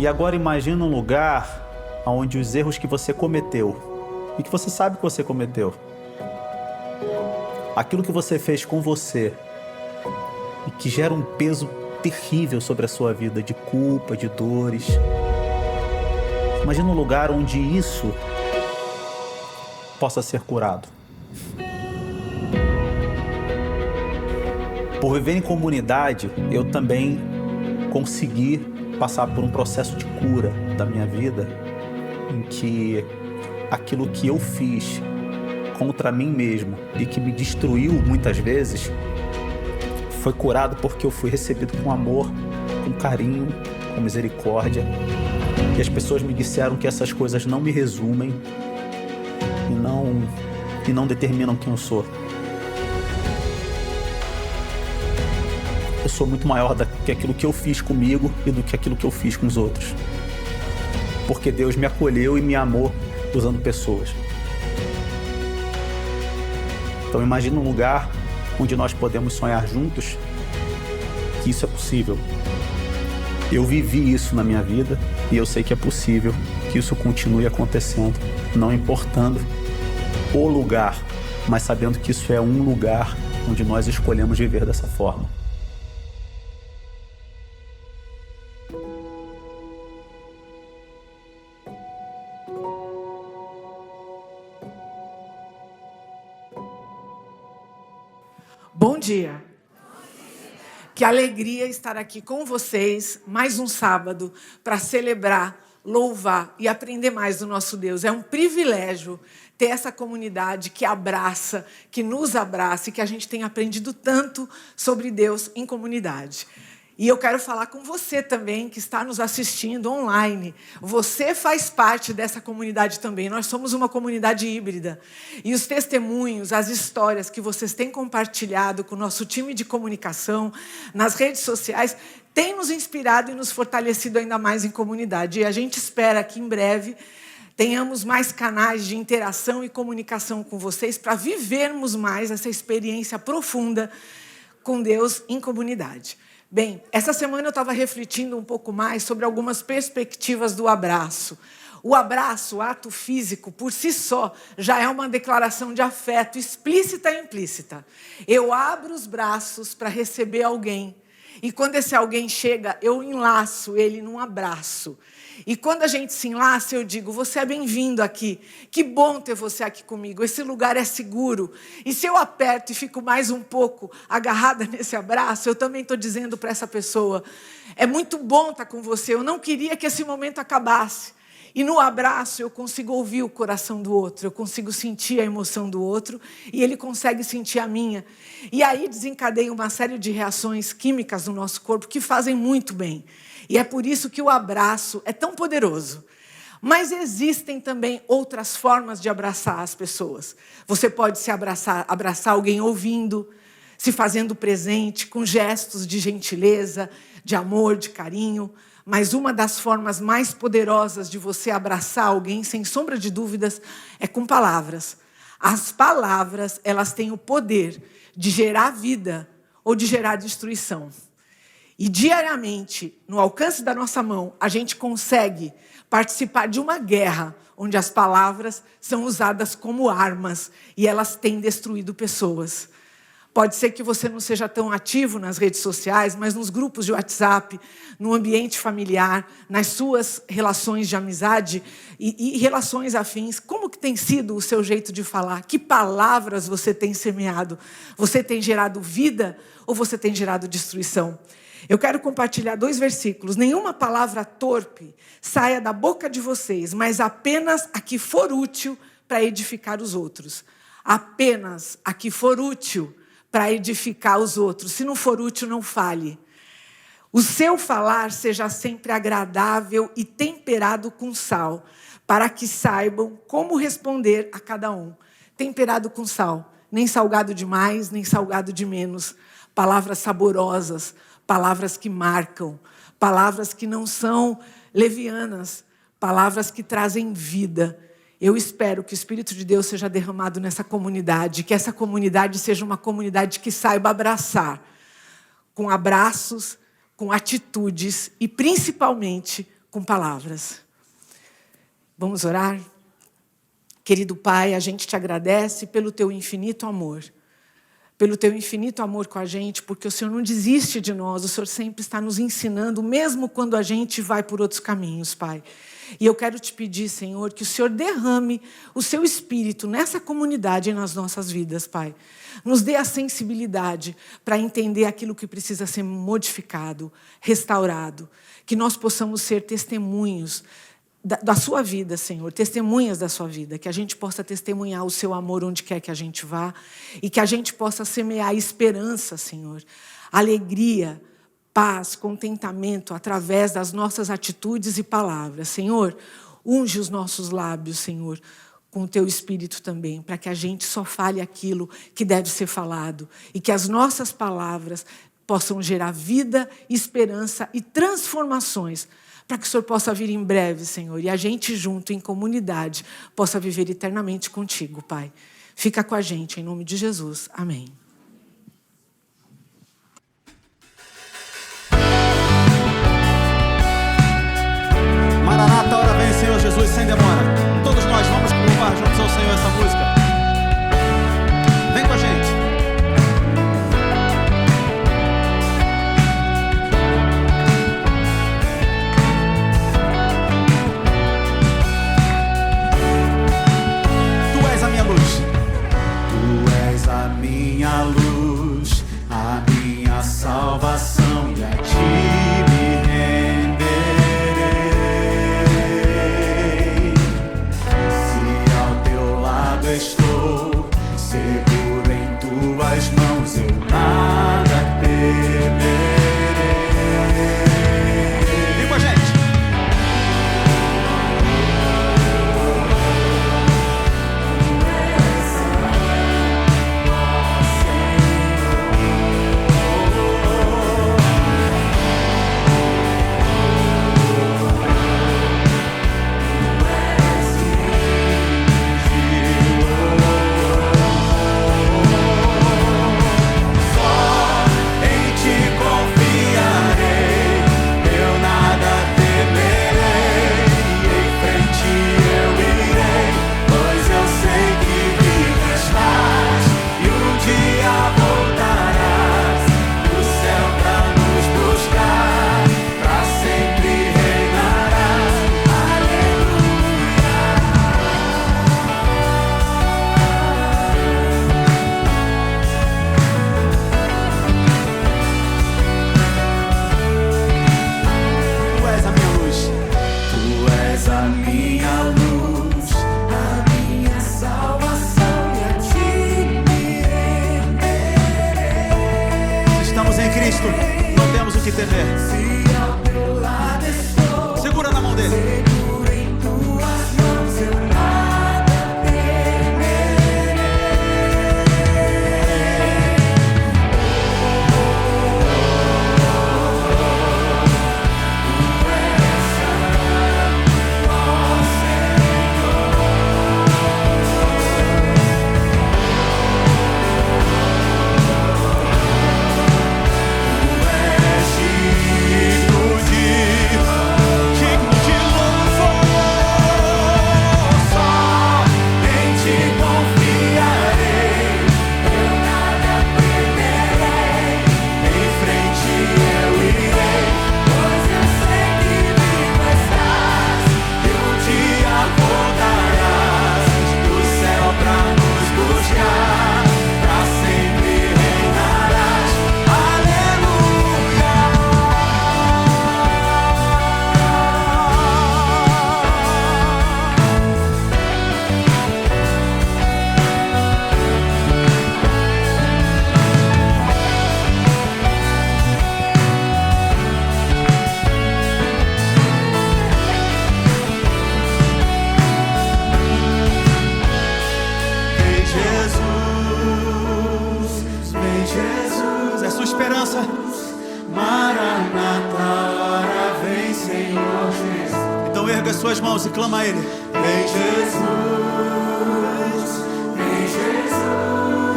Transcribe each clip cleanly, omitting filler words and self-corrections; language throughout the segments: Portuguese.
E agora imagina um lugar onde os erros que você cometeu, e que você sabe que você cometeu, aquilo que você fez com você, e que gera um peso terrível sobre a sua vida, de culpa, de dores. Imagina um lugar onde isso possa ser curado. Por viver em comunidade, eu também consegui passar por um processo de cura da minha vida, em que aquilo que eu fiz contra mim mesmo e que me destruiu muitas vezes, foi curado porque eu fui recebido com amor, com carinho, com misericórdia. E as pessoas me disseram que essas coisas não me resumem e não determinam quem eu sou. Eu sou muito maior do que aquilo que eu fiz comigo e do que aquilo que eu fiz com os outros. Porque Deus me acolheu e me amou usando pessoas. Então imagina um lugar onde nós podemos sonhar juntos, que isso é possível. Eu vivi isso na minha vida e eu sei que é possível que isso continue acontecendo, não importando o lugar, mas sabendo que isso é um lugar onde nós escolhemos viver dessa forma. Bom dia. Que alegria estar aqui com vocês, mais um sábado, para celebrar, louvar e aprender mais do nosso Deus. É um privilégio ter essa comunidade que abraça, que nos abraça e que a gente tem aprendido tanto sobre Deus em comunidade. E eu quero falar com você também, que está nos assistindo online. Você faz parte dessa comunidade também. Nós somos uma comunidade híbrida. E os testemunhos, as histórias que vocês têm compartilhado com o nosso time de comunicação, nas redes sociais, têm nos inspirado e nos fortalecido ainda mais em comunidade. E a gente espera que em breve tenhamos mais canais de interação e comunicação com vocês para vivermos mais essa experiência profunda com Deus em comunidade. Bem, essa semana eu estava refletindo um pouco mais sobre algumas perspectivas do abraço. O abraço, o ato físico, por si só, já é uma declaração de afeto explícita e implícita. Eu abro os braços para receber alguém. E quando esse alguém chega, eu enlaço ele num abraço. E quando a gente se enlaça, eu digo, você é bem-vindo aqui. Que bom ter você aqui comigo. Esse lugar é seguro. E se eu aperto e fico mais um pouco agarrada nesse abraço, eu também estou dizendo para essa pessoa, é muito bom estar com você. Eu não queria que esse momento acabasse. E no abraço eu consigo ouvir o coração do outro, eu consigo sentir a emoção do outro e ele consegue sentir a minha. E aí desencadeia uma série de reações químicas no nosso corpo que fazem muito bem. E é por isso que o abraço é tão poderoso. Mas existem também outras formas de abraçar as pessoas. Você pode se abraçar alguém ouvindo, se fazendo presente, com gestos de gentileza, de amor, de carinho. Mas uma das formas mais poderosas de você abraçar alguém, sem sombra de dúvidas, é com palavras. As palavras, elas têm o poder de gerar vida ou de gerar destruição. E diariamente, no alcance da nossa mão, a gente consegue participar de uma guerra onde as palavras são usadas como armas e elas têm destruído pessoas. Pode ser que você não seja tão ativo nas redes sociais, mas nos grupos de WhatsApp, no ambiente familiar, nas suas relações de amizade e relações afins, como que tem sido o seu jeito de falar? Que palavras você tem semeado? Você tem gerado vida ou você tem gerado destruição? Eu quero compartilhar 2 versículos. Nenhuma palavra torpe saia da boca de vocês, mas apenas a que for útil para edificar os outros. Apenas a que for útil para edificar os outros. Se não for útil, não fale. O seu falar seja sempre agradável e temperado com sal, para que saibam como responder a cada um. Temperado com sal, nem salgado demais, nem salgado de menos. Palavras saborosas, palavras que marcam, palavras que não são levianas, palavras que trazem vida. Eu espero que o Espírito de Deus seja derramado nessa comunidade, que essa comunidade seja uma comunidade que saiba abraçar, com abraços, com atitudes e principalmente com palavras. Vamos orar? Querido Pai, a gente te agradece pelo teu infinito amor. Pelo teu infinito amor com a gente, porque o Senhor não desiste de nós, o Senhor sempre está nos ensinando, mesmo quando a gente vai por outros caminhos, Pai. E eu quero te pedir, Senhor, que o Senhor derrame o seu Espírito nessa comunidade e nas nossas vidas, Pai. Nos dê a sensibilidade para entender aquilo que precisa ser modificado, restaurado. Que nós possamos ser testemunhos da sua vida, Senhor, testemunhas da sua vida, que a gente possa testemunhar o seu amor onde quer que a gente vá e que a gente possa semear esperança, Senhor, alegria, paz, contentamento através das nossas atitudes e palavras. Senhor, unge os nossos lábios, Senhor, com o teu Espírito também, para que a gente só fale aquilo que deve ser falado e que as nossas palavras possam gerar vida, esperança e transformações, para que o Senhor possa vir em breve, Senhor, e a gente junto, em comunidade, possa viver eternamente contigo, Pai. Fica com a gente, em nome de Jesus. Amém. Maranata, hora vem, Senhor Jesus, sem demora. Todos nós vamos louvar juntos ao Senhor essa música. Vem com a gente. Minha luz, a minha salvação, e a ti me renderei. Se ao teu lado estou, seguro em tuas mãos, eu nada temerei. Vem com a gente. Não temos o que temer. Segura na mão dele. Suas mãos e clama a Ele. Vem Jesus, vem Jesus,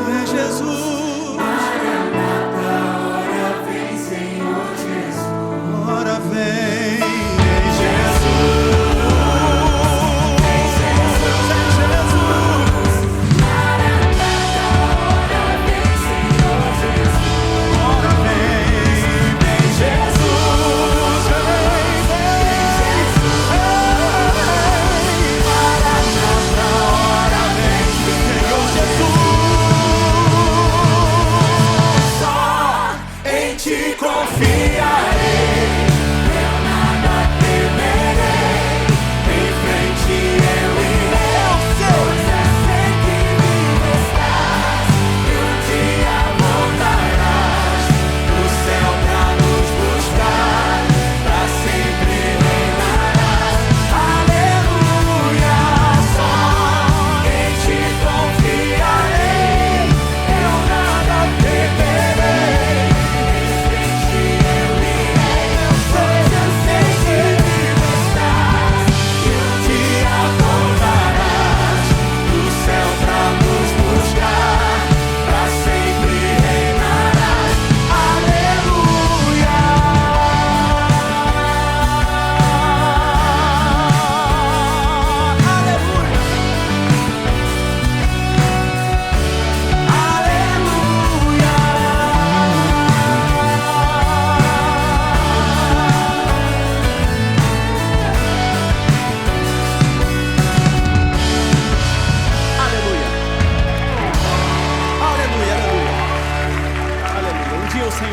vem Jesus. Maranata, ora vem Senhor Jesus. Ora vem, vem Jesus.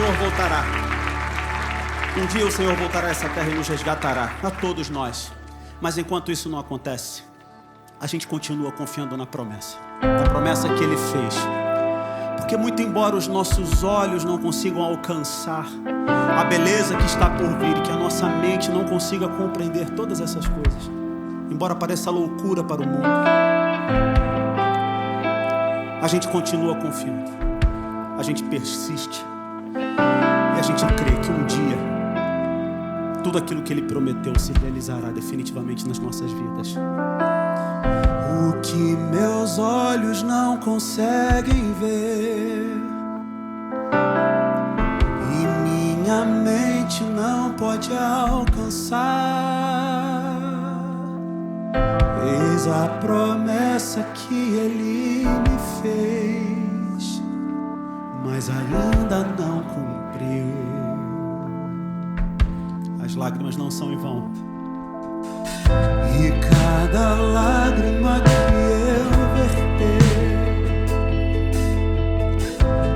Senhor voltará. Um dia o Senhor voltará a essa terra e nos resgatará, a todos nós. Mas enquanto isso não acontece, a gente continua confiando na promessa que Ele fez. Porque muito embora os nossos olhos não consigam alcançar a beleza que está por vir, e que a nossa mente não consiga compreender todas essas coisas, embora pareça loucura para o mundo, a gente continua confiando, a gente persiste e a gente crê que um dia tudo aquilo que Ele prometeu se realizará definitivamente nas nossas vidas. O que meus olhos não conseguem ver e minha mente não pode alcançar, eis a promessa que Ele me fez, mas ainda não cumpriu. As lágrimas não são em vão. E cada lágrima que eu verter,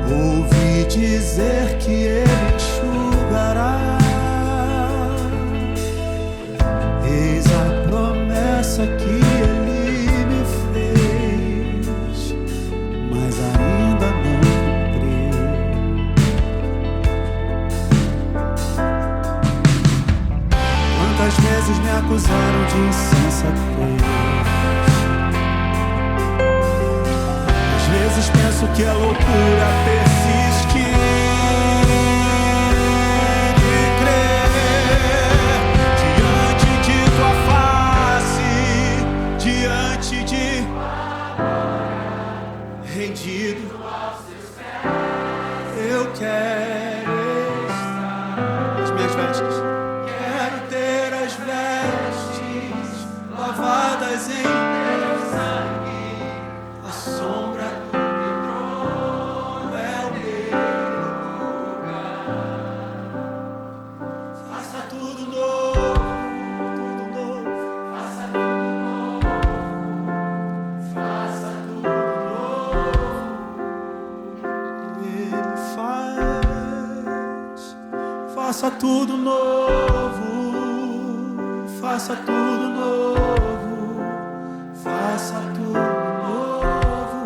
ouvi dizer que Ele enxugará. Eis a promessa que Ele me fez, mas ainda não cumpriu. Quantas vezes me acusaram de insensatez, às vezes penso que é loucura persistir e crer diante de tua face, diante de rendido. Eu quero estar as minhas vestes. Quero ter as vestes lavadas em teu sangue. A sombra do teu trono é o meu lugar. Faça tudo novo, tudo novo. Faça tudo novo, faça tudo novo. Ele faz. Faça tudo novo, faça tudo novo, faça tudo novo.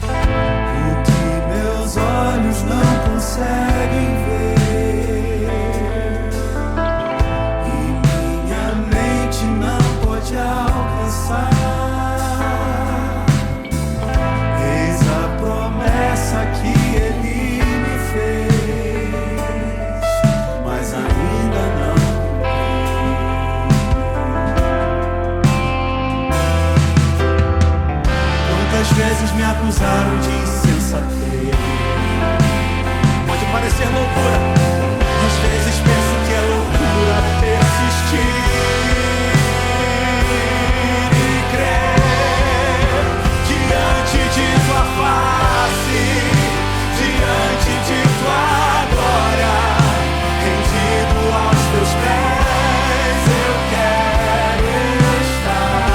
O que meus olhos não conseguem ver e minha mente não pode alcançar, que Ele me fez, mas ainda não cumpriu. Quantas vezes me acusaram de insensatez, Pode parecer loucura, às vezes penso que é loucura persistir e crer diante de tua face, diante de tua glória, rendido aos teus pés. Eu quero estar,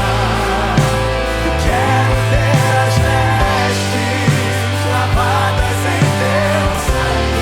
eu quero ter as vestes lavadas em teu sangue.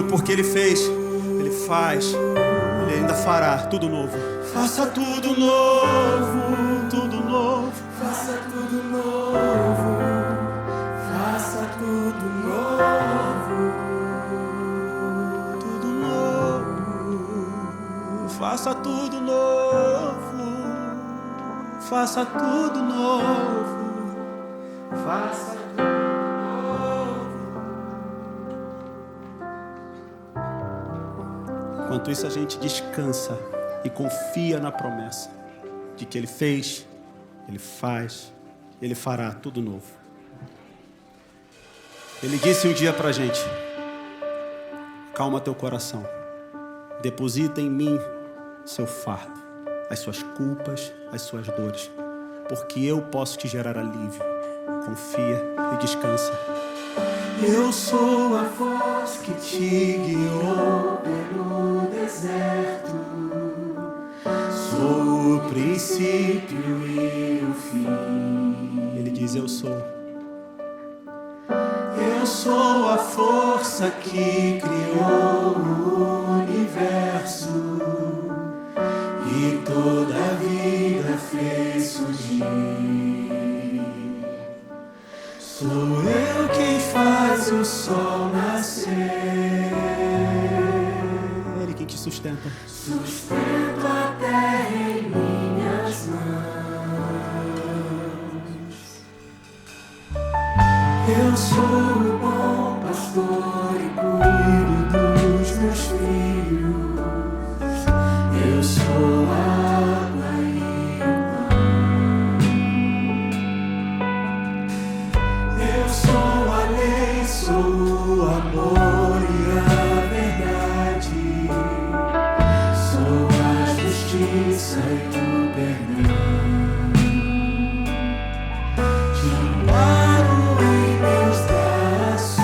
Porque Ele fez, Ele faz, Ele ainda fará tudo novo. Faça tudo novo, tudo novo. Faça tudo novo, faça tudo novo, Tudo novo. Faça tudo novo. Faça tudo novo. faça tudo Enquanto isso, a gente descansa e confia na promessa de que Ele fez, Ele faz, Ele fará tudo novo. Ele disse um dia pra gente: calma teu coração, deposita em mim seu fardo, as suas culpas, as suas dores, porque eu posso te gerar alívio. Confia e descansa. Eu sou a voz que te guiou pelo deserto. Sou o princípio e o fim. Ele diz: eu sou. Eu sou a força que criou o universo e toda a vida fez surgir. Sou eu quem faz o sol nascer. Ele quem te sustenta. Sustento a terra em minhas mãos. Eu sou o bom pastor e cuido dos meus filhos. Eu sou a água e o pão. Eu sou a lei, sou o amor e a verdade. Sou a justiça e o perdão. Te amparo em meus braços.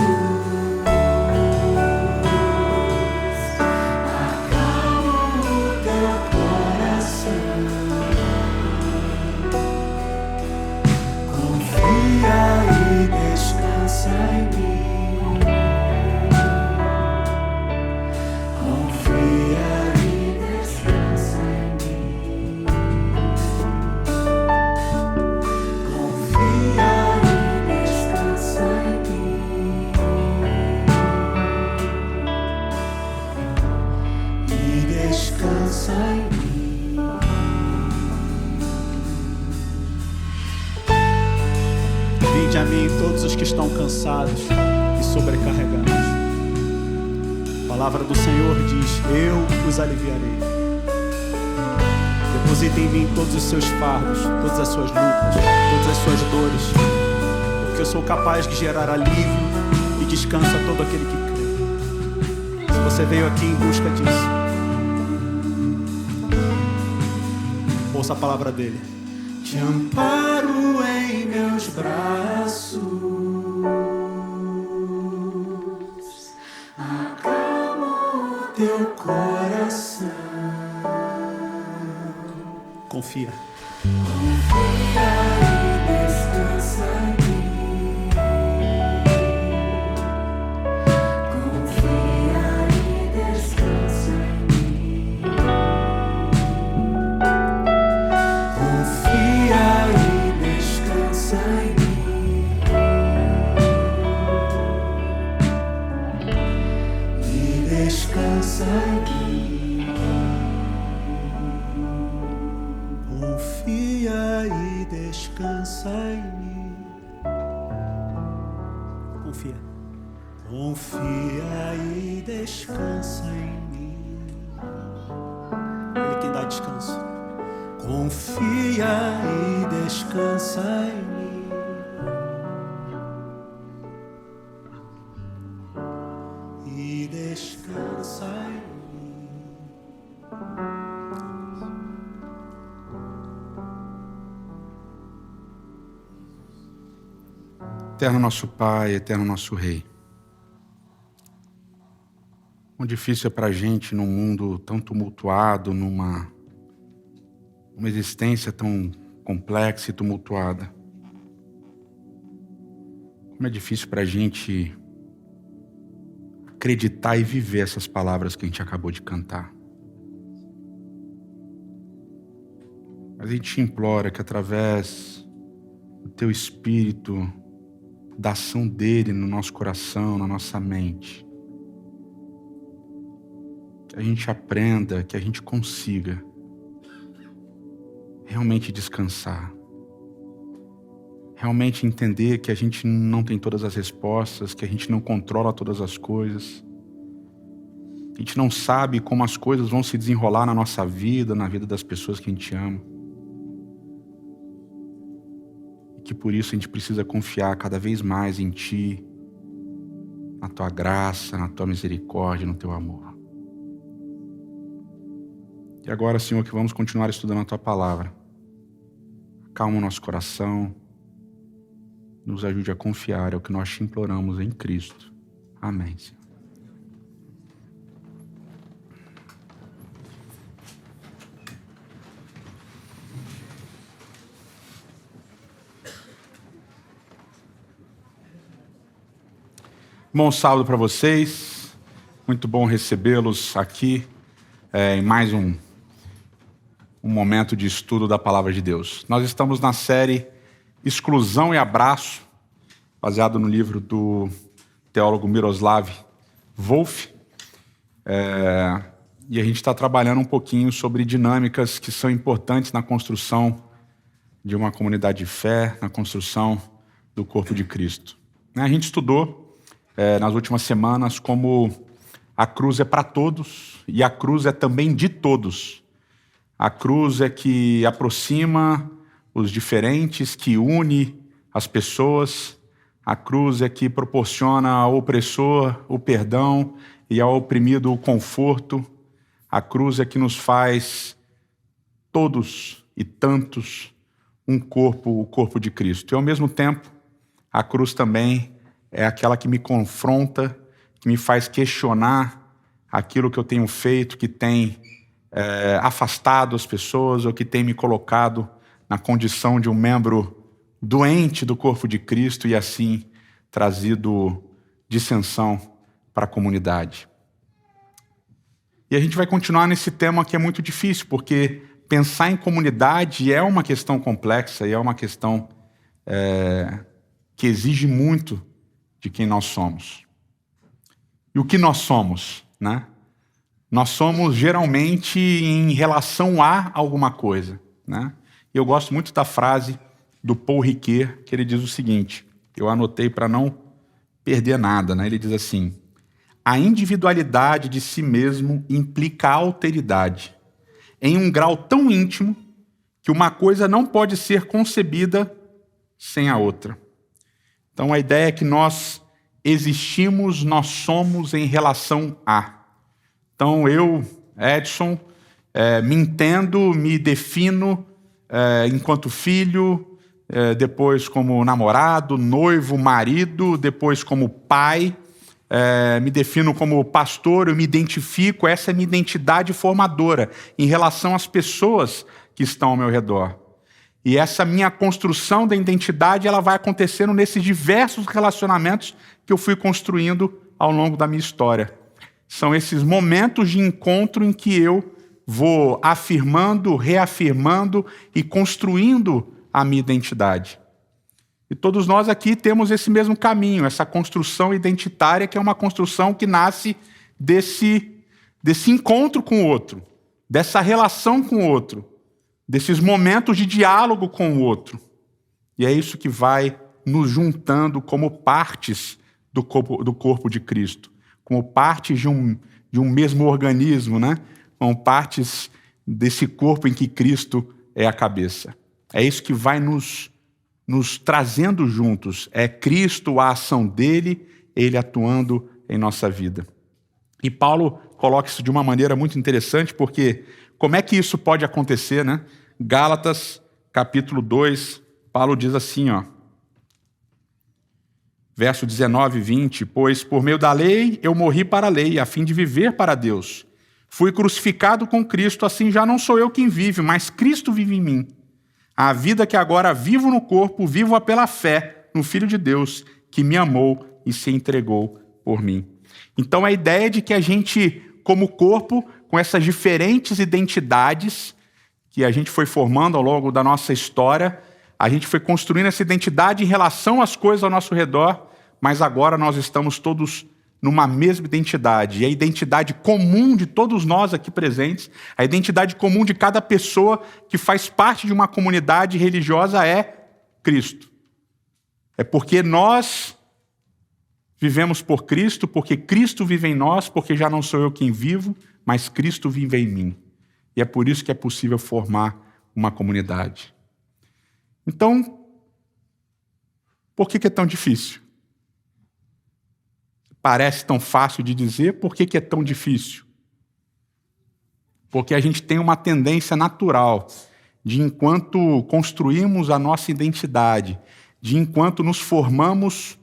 Acalmo o teu coração. Confia e descansa em mim. Confia e descansa em mim. Confia e descansa em mim. E descansa em mim. Vinde a mim todos os que estão cansados e sobrecarregados. A palavra do Senhor diz: eu os aliviarei. Deposita em mim todos os seus fardos, todas as suas lutas, todas as suas dores, porque eu sou capaz de gerar alívio e descanso a todo aquele que crê. Se você veio aqui em busca disso, ouça a palavra dele. Te amparo em meus braços. Acalmo o teu coração. Confia. Confia e descansa em mim. Confia e descansa em mim. Confia e descansa em mim. E descansa em mim. Confia e descansa em mim. Confia. Confia e descansa em mim. Ele quem dá descanso. Confia e descansa em mim. E descansa em mim. Eterno nosso Pai, eterno nosso Rei. Quão difícil é para a gente num mundo tão tumultuado, numa existência tão complexa e tumultuada. Como é difícil para a gente acreditar e viver essas palavras que a gente acabou de cantar. Mas a gente te implora que através do teu Espírito, da ação dele no nosso coração, na nossa mente, que a gente aprenda, que a gente consiga realmente descansar. Realmente entender que a gente não tem todas as respostas, que a gente não controla todas as coisas. A gente não sabe como as coisas vão se desenrolar na nossa vida, na vida das pessoas que a gente ama. E que por isso a gente precisa confiar cada vez mais em Ti, na Tua graça, na Tua misericórdia, no Teu amor. E agora, Senhor, que vamos continuar estudando a Tua palavra. Acalma o nosso coração. Nos ajude a confiar, é o que nós te imploramos em Cristo. Amém, Senhor. Bom sábado para vocês. Muito bom recebê-los aqui em mais um momento de estudo da Palavra de Deus. Nós estamos na série Exclusão e Abraço, baseado no livro do teólogo Miroslav Volf. E a gente está trabalhando um pouquinho sobre dinâmicas que são importantes na construção de uma comunidade de fé, na construção do corpo de Cristo. A gente estudou nas últimas semanas como a cruz é para todos e a cruz é também de todos. A cruz é que aproxima os diferentes, que une as pessoas. A cruz é que proporciona ao opressor o perdão e ao oprimido o conforto. A cruz é que nos faz todos e tantos um corpo, o corpo de Cristo. E ao mesmo tempo, a cruz também é aquela que me confronta, que me faz questionar aquilo que eu tenho feito, que tem afastado as pessoas ou que tem me colocado na condição de um membro doente do corpo de Cristo e assim trazido dissensão para a comunidade. E a gente vai continuar nesse tema que é muito difícil, porque pensar em comunidade é uma questão complexa e é uma questão que exige muito de quem nós somos. E o que nós somos, né? Nós somos geralmente em relação a alguma coisa, né? Eu gosto muito da frase do Paul Ricoeur, que ele diz o seguinte, eu anotei para não perder nada, né? Ele diz assim: a individualidade de si mesmo implica a alteridade, em um grau tão íntimo que uma coisa não pode ser concebida sem a outra. Então a ideia é que nós existimos, nós somos em relação a. Então eu, Edson, me entendo, me defino enquanto filho, depois como namorado, noivo, marido, depois como pai, me defino como pastor, eu me identifico, essa é a minha identidade formadora em relação às pessoas que estão ao meu redor. E essa minha construção da identidade, ela vai acontecendo nesses diversos relacionamentos que eu fui construindo ao longo da minha história. São esses momentos de encontro em que eu vou afirmando, reafirmando e construindo a minha identidade. E todos nós aqui temos esse mesmo caminho, essa construção identitária, que é uma construção que nasce desse encontro com o outro, dessa relação com o outro, desses momentos de diálogo com o outro. E é isso que vai nos juntando como partes do corpo de Cristo, como partes de um mesmo organismo, né? Como partes desse corpo em que Cristo é a cabeça. É isso que vai nos trazendo juntos. É Cristo, a ação dele, ele atuando em nossa vida. E Paulo coloca isso de uma maneira muito interessante, porque como é que isso pode acontecer, né? Gálatas, capítulo 2, Paulo diz assim, verso 19 e 20, pois por meio da lei eu morri para a lei, a fim de viver para Deus. Fui crucificado com Cristo, assim já não sou eu quem vive, mas Cristo vive em mim. A vida que agora vivo no corpo, vivo-a pela fé no Filho de Deus, que me amou e se entregou por mim. Então, a ideia de que a gente, como corpo, com essas diferentes identidades que a gente foi formando ao longo da nossa história, a gente foi construindo essa identidade em relação às coisas ao nosso redor, mas agora nós estamos todos numa mesma identidade. E a identidade comum de todos nós aqui presentes, a identidade comum de cada pessoa que faz parte de uma comunidade religiosa é Cristo. É porque nós vivemos por Cristo, porque Cristo vive em nós, porque já não sou eu quem vivo, mas Cristo vive em mim. E é por isso que é possível formar uma comunidade. Então, por que é tão difícil? Parece tão fácil de dizer, por que é tão difícil? Porque a gente tem uma tendência natural de, enquanto construímos a nossa identidade, de enquanto nos formamos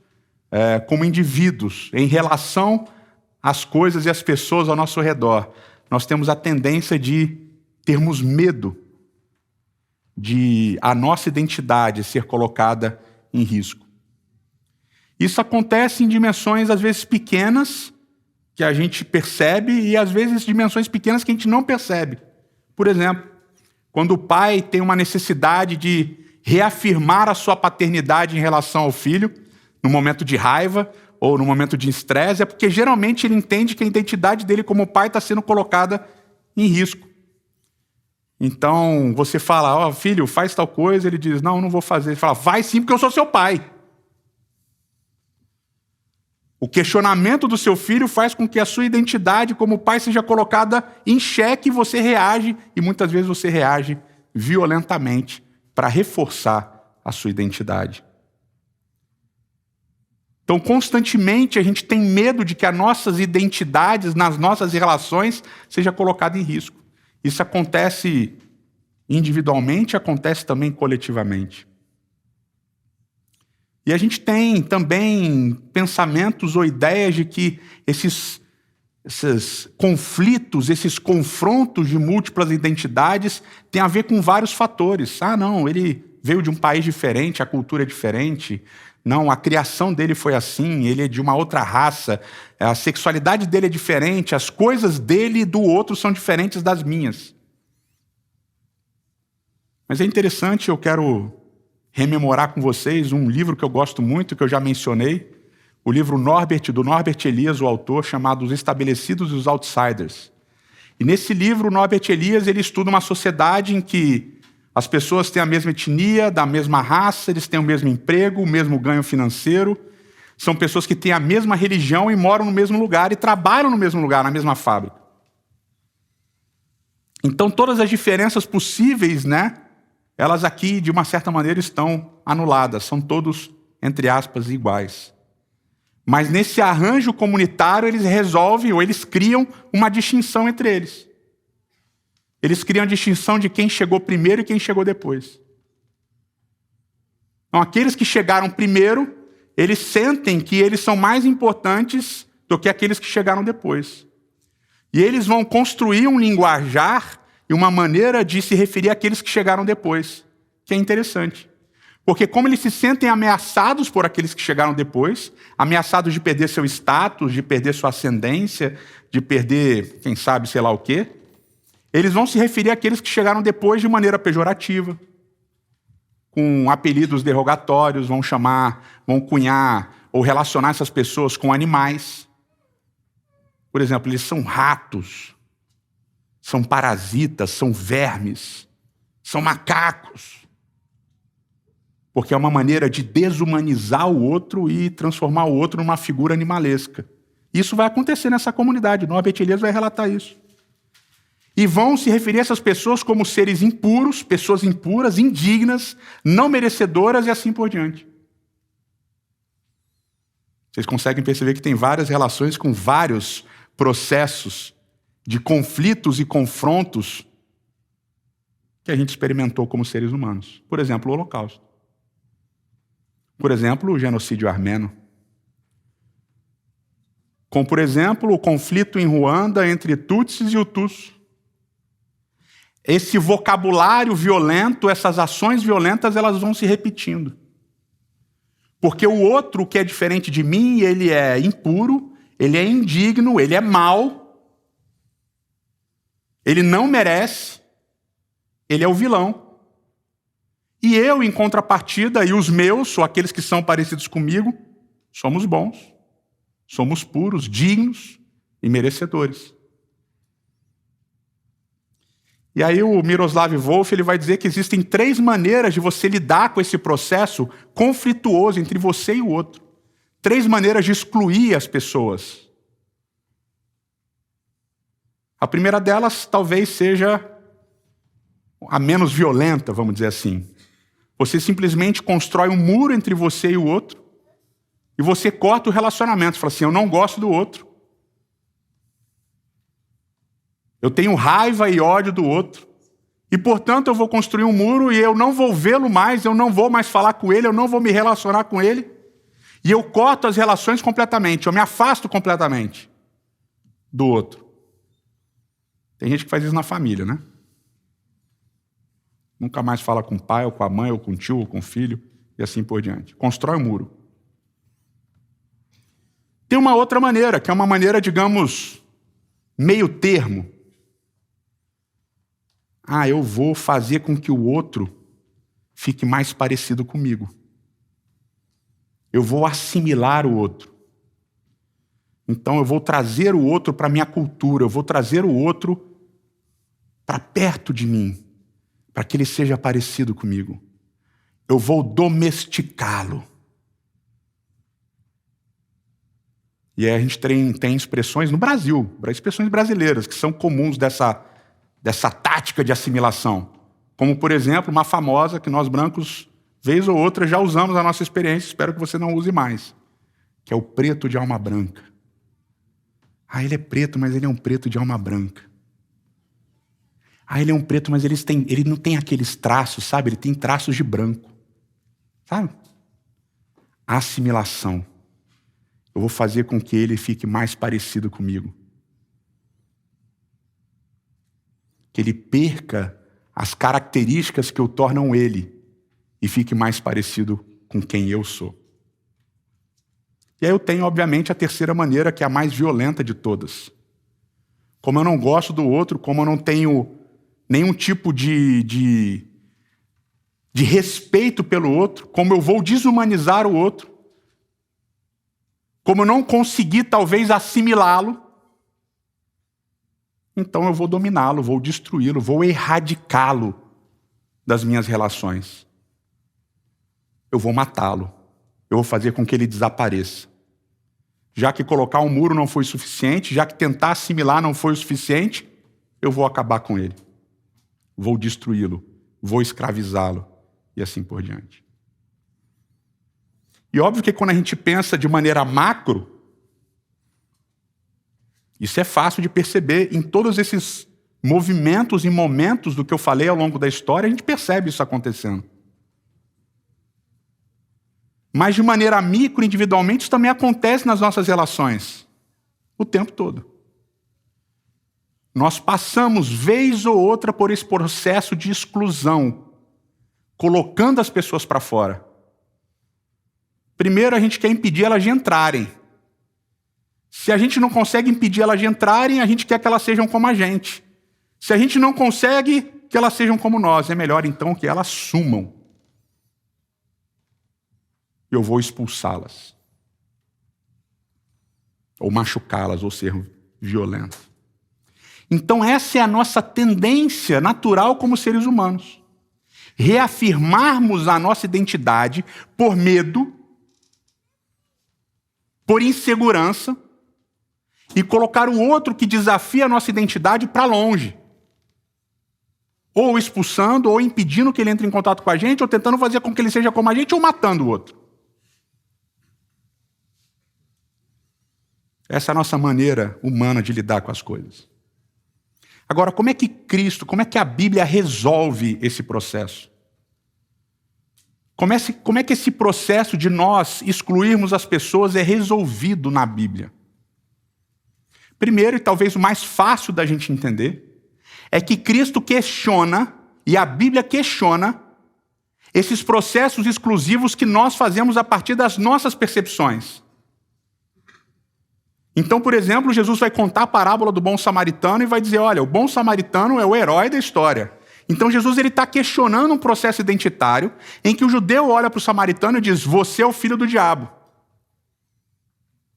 como indivíduos em relação às coisas e às pessoas ao nosso redor, nós temos a tendência de termos medo de a nossa identidade ser colocada em risco. Isso acontece em dimensões, às vezes, pequenas, que a gente percebe, e às vezes dimensões pequenas que a gente não percebe. Por exemplo, quando o pai tem uma necessidade de reafirmar a sua paternidade em relação ao filho, no momento de raiva ou no momento de estresse, é porque geralmente ele entende que a identidade dele como pai está sendo colocada em risco. Então, você fala, filho, faz tal coisa, ele diz, não vou fazer. Ele fala, vai sim, porque eu sou seu pai. O questionamento do seu filho faz com que a sua identidade como pai seja colocada em xeque e você reage, e muitas vezes você reage violentamente para reforçar a sua identidade. Então, constantemente, a gente tem medo de que as nossas identidades, nas nossas relações, seja colocada em risco. Isso acontece individualmente, acontece também coletivamente. E a gente tem também pensamentos ou ideias de que esses conflitos, esses confrontos de múltiplas identidades têm a ver com vários fatores. Não, ele veio de um país diferente, a cultura é diferente. Não, a criação dele foi assim, ele é de uma outra raça, a sexualidade dele é diferente, as coisas dele e do outro são diferentes das minhas. Mas é interessante, eu quero rememorar com vocês um livro que eu gosto muito, que eu já mencionei, o livro do Norbert Elias, o autor, chamado Os Estabelecidos e os Outsiders. E nesse livro, o Norbert Elias ele estuda uma sociedade em que as pessoas têm a mesma etnia, da mesma raça, eles têm o mesmo emprego, o mesmo ganho financeiro, são pessoas que têm a mesma religião e moram no mesmo lugar e trabalham no mesmo lugar, na mesma fábrica. Então, todas as diferenças possíveis, elas aqui, de uma certa maneira, estão anuladas. São todos, entre aspas, iguais. Mas nesse arranjo comunitário, eles resolvem, ou eles criam uma distinção entre eles. Eles criam a distinção de quem chegou primeiro e quem chegou depois. Então, aqueles que chegaram primeiro, eles sentem que eles são mais importantes do que aqueles que chegaram depois. E eles vão construir um linguajar e uma maneira de se referir àqueles que chegaram depois, que é interessante. Porque como eles se sentem ameaçados por aqueles que chegaram depois, ameaçados de perder seu status, de perder sua ascendência, de perder, quem sabe, sei lá o quê, eles vão se referir àqueles que chegaram depois de maneira pejorativa, com apelidos derrogatórios, vão cunhar ou relacionar essas pessoas com animais. Por exemplo, eles são ratos, são parasitas, são vermes, são macacos. Porque é uma maneira de desumanizar o outro e transformar o outro numa figura animalesca. Isso vai acontecer nessa comunidade, Norbert Elias vai relatar isso. E vão se referir a essas pessoas como seres impuros, pessoas impuras, indignas, não merecedoras e assim por diante. Vocês conseguem perceber que tem várias relações com vários processos de conflitos e confrontos que a gente experimentou como seres humanos. Por exemplo, o Holocausto. Por exemplo, o genocídio armeno. Como, por exemplo, o conflito em Ruanda entre Tutsis e Hutus. Esse vocabulário violento, essas ações violentas, elas vão se repetindo. Porque o outro, que é diferente de mim, ele é impuro, ele é indigno, ele é mau, ele não merece, ele é o vilão. E eu, em contrapartida, e os meus, ou aqueles que são parecidos comigo, somos bons, somos puros, dignos e merecedores. E aí o Miroslav Volf ele vai dizer que existem 3 maneiras de você lidar com esse processo conflituoso entre você e o outro. 3 maneiras de excluir as pessoas. A primeira delas talvez seja a menos violenta, vamos dizer assim. Você simplesmente constrói um muro entre você e o outro e você corta o relacionamento. Você fala assim, eu não gosto do outro. Eu tenho raiva e ódio do outro. E, portanto, eu vou construir um muro e eu não vou vê-lo mais, eu não vou mais falar com ele, eu não vou me relacionar com ele. E eu corto as relações completamente, eu me afasto completamente do outro. Tem gente que faz isso na família, né? Nunca mais fala com o pai, ou com a mãe, ou com o tio, ou com o filho, e assim por diante. Constrói um muro. Tem uma outra maneira, que é uma maneira, digamos, meio termo. Eu vou fazer com que o outro fique mais parecido comigo. Eu vou assimilar o outro. Então eu vou trazer o outro para a minha cultura, eu vou trazer o outro para perto de mim, para que ele seja parecido comigo. Eu vou domesticá-lo. E aí a gente tem expressões no Brasil, expressões brasileiras, que são comuns dessa tática de assimilação. Como, por exemplo, uma famosa que nós brancos, vez ou outra, já usamos na nossa experiência, espero que você não use mais, que é o preto de alma branca. Ele é preto, mas ele é um preto de alma branca. Ele é um preto, mas ele não tem aqueles traços, sabe? Ele tem traços de branco. Sabe? Assimilação. Eu vou fazer com que ele fique mais parecido comigo. Que ele perca as características que o tornam ele e fique mais parecido com quem eu sou. E aí eu tenho, obviamente, a terceira maneira, que é a mais violenta de todas. Como eu não gosto do outro, como eu não tenho nenhum tipo de respeito pelo outro, como eu vou desumanizar o outro, como eu não consegui, talvez, assimilá-lo, então eu vou dominá-lo, vou destruí-lo, vou erradicá-lo das minhas relações. Eu vou matá-lo. Eu vou fazer com que ele desapareça. Já que colocar um muro não foi suficiente, já que tentar assimilar não foi o suficiente, eu vou acabar com ele. Vou destruí-lo, vou escravizá-lo e assim por diante. E óbvio que quando a gente pensa de maneira macro, isso é fácil de perceber em todos esses movimentos e momentos do que eu falei ao longo da história, a gente percebe isso acontecendo. Mas de maneira micro, individualmente, isso também acontece nas nossas relações, o tempo todo. Nós passamos, vez ou outra, por esse processo de exclusão, colocando as pessoas para fora. Primeiro, a gente quer impedir elas de entrarem. Se a gente não consegue impedir elas de entrarem, a gente quer que elas sejam como a gente. Se a gente não consegue que elas sejam como nós, é melhor então que elas sumam. Eu vou expulsá-las. Ou machucá-las, ou ser violento. Então essa é a nossa tendência natural como seres humanos. Reafirmarmos a nossa identidade por medo, por insegurança, e colocar o outro que desafia a nossa identidade para longe. Ou expulsando, ou impedindo que ele entre em contato com a gente, ou tentando fazer com que ele seja como a gente, ou matando o outro. Essa é a nossa maneira humana de lidar com as coisas. Agora, como é que Cristo, como é que a Bíblia resolve esse processo? Como é que esse processo de nós excluirmos as pessoas é resolvido na Bíblia? Primeiro, e talvez o mais fácil da gente entender, é que Cristo questiona, e a Bíblia questiona, esses processos exclusivos que nós fazemos a partir das nossas percepções. Então, por exemplo, Jesus vai contar a parábola do bom samaritano e vai dizer, olha, o bom samaritano é o herói da história. Então Jesus está questionando um processo identitário em que o judeu olha para o samaritano e diz, você é o filho do diabo.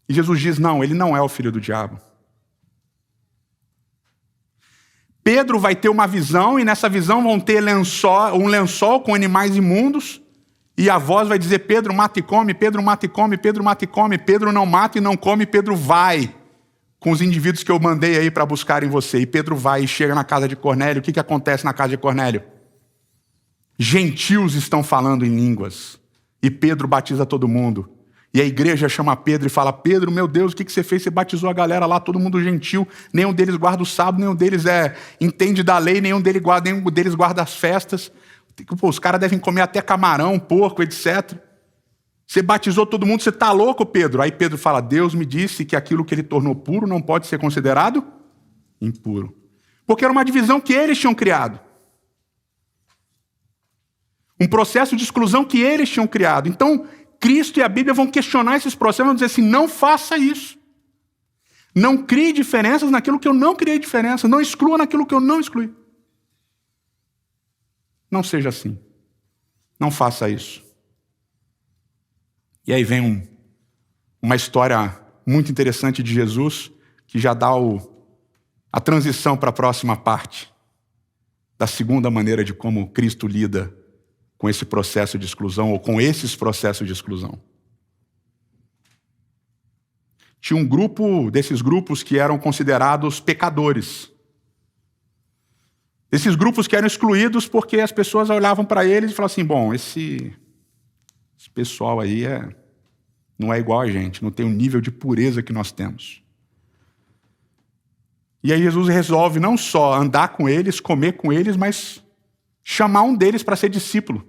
E Jesus diz, não, ele não é o filho do diabo. Pedro vai ter uma visão e nessa visão vão ter um lençol com animais imundos e a voz vai dizer, Pedro mata e come, Pedro mata e come, Pedro mata e come, Pedro não mata e não come, Pedro vai com os indivíduos que eu mandei aí para buscarem você. E Pedro vai e chega na casa de Cornélio. O que acontece na casa de Cornélio? Gentios estão falando em línguas. E Pedro batiza todo mundo. E a igreja chama Pedro e fala, Pedro, meu Deus, o que você fez? Você batizou a galera lá, todo mundo gentil. Nenhum deles guarda o sábado, nenhum deles entende da lei, nenhum deles guarda as festas. Pô, os caras devem comer até camarão, porco, etc. Você batizou todo mundo, você está louco, Pedro? Aí Pedro fala, Deus me disse que aquilo que ele tornou puro não pode ser considerado impuro. Porque era uma divisão que eles tinham criado. Um processo de exclusão que eles tinham criado. Então, Cristo e a Bíblia vão questionar esses processos, vão dizer assim, não faça isso. Não crie diferenças naquilo que eu não criei diferença. Não exclua naquilo que eu não excluí. Não seja assim. Não faça isso. E aí vem uma história muito interessante de Jesus, que já dá a transição para a próxima parte, da segunda maneira de como Cristo lida com esse processo de exclusão, ou com esses processos de exclusão. Tinha um grupo desses grupos que eram considerados pecadores. Esses grupos que eram excluídos porque as pessoas olhavam para eles e falavam assim, bom, esse pessoal aí não é igual a gente, não tem o nível de pureza que nós temos. E aí Jesus resolve não só andar com eles, comer com eles, mas chamar um deles para ser discípulo.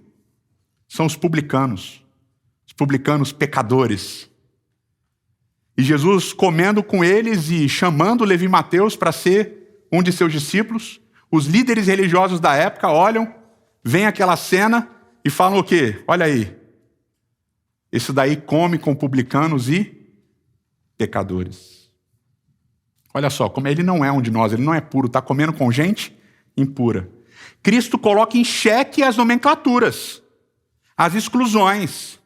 São os publicanos pecadores. E Jesus comendo com eles e chamando Levi e Mateus para ser um de seus discípulos. Os líderes religiosos da época olham, veem aquela cena e falam o quê? Olha aí, esse daí come com publicanos e pecadores. Olha só, como ele não é um de nós, ele não é puro, está comendo com gente impura. Cristo coloca em xeque as nomenclaturas, as exclusões,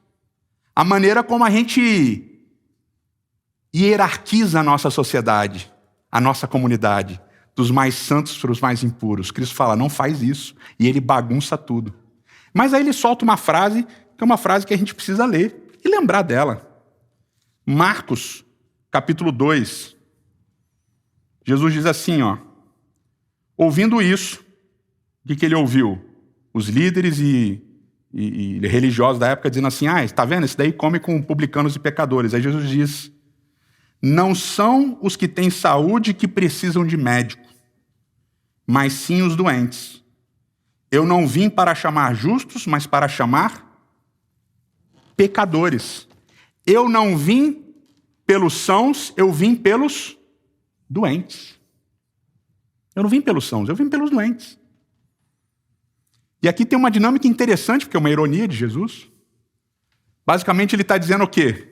a maneira como a gente hierarquiza a nossa sociedade, a nossa comunidade, dos mais santos para os mais impuros. Cristo fala, não faz isso, e ele bagunça tudo. Mas aí ele solta uma frase, que é uma frase que a gente precisa ler e lembrar dela. Marcos, capítulo 2. Jesus diz assim, ouvindo isso, o que ele ouviu? Os líderes e religiosos da época dizendo assim, está vendo? Esse daí come com publicanos e pecadores. Aí Jesus diz, não são os que têm saúde que precisam de médico, mas sim os doentes. Eu não vim para chamar justos, mas para chamar pecadores. Eu não vim pelos sãos, eu vim pelos doentes. Eu não vim pelos sãos, eu vim pelos doentes. E aqui tem uma dinâmica interessante, porque é uma ironia de Jesus. Basicamente ele está dizendo o quê?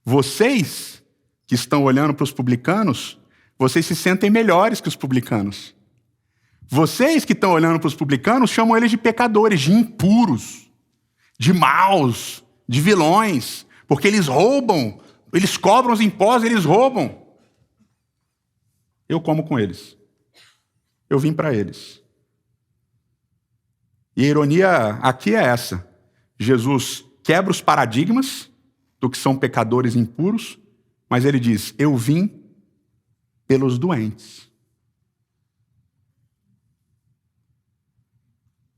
Vocês que estão olhando para os publicanos, vocês se sentem melhores que os publicanos. Vocês que estão olhando para os publicanos chamam eles de pecadores, de impuros, de maus, de vilões, porque eles roubam, eles cobram os impostos, eles roubam. Eu como com eles. Eu vim para eles. E a ironia aqui é essa. Jesus quebra os paradigmas do que são pecadores impuros, mas ele diz, eu vim pelos doentes.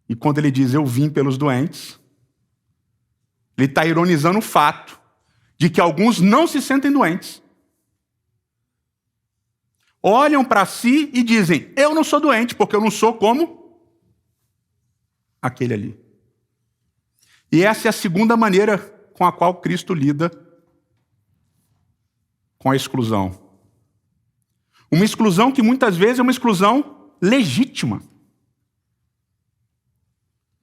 E quando ele diz, eu vim pelos doentes, ele está ironizando o fato de que alguns não se sentem doentes. Olham para si e dizem, eu não sou doente, porque eu não sou como aquele ali. E essa é a segunda maneira com a qual Cristo lida com a exclusão. Uma exclusão que muitas vezes é uma exclusão legítima.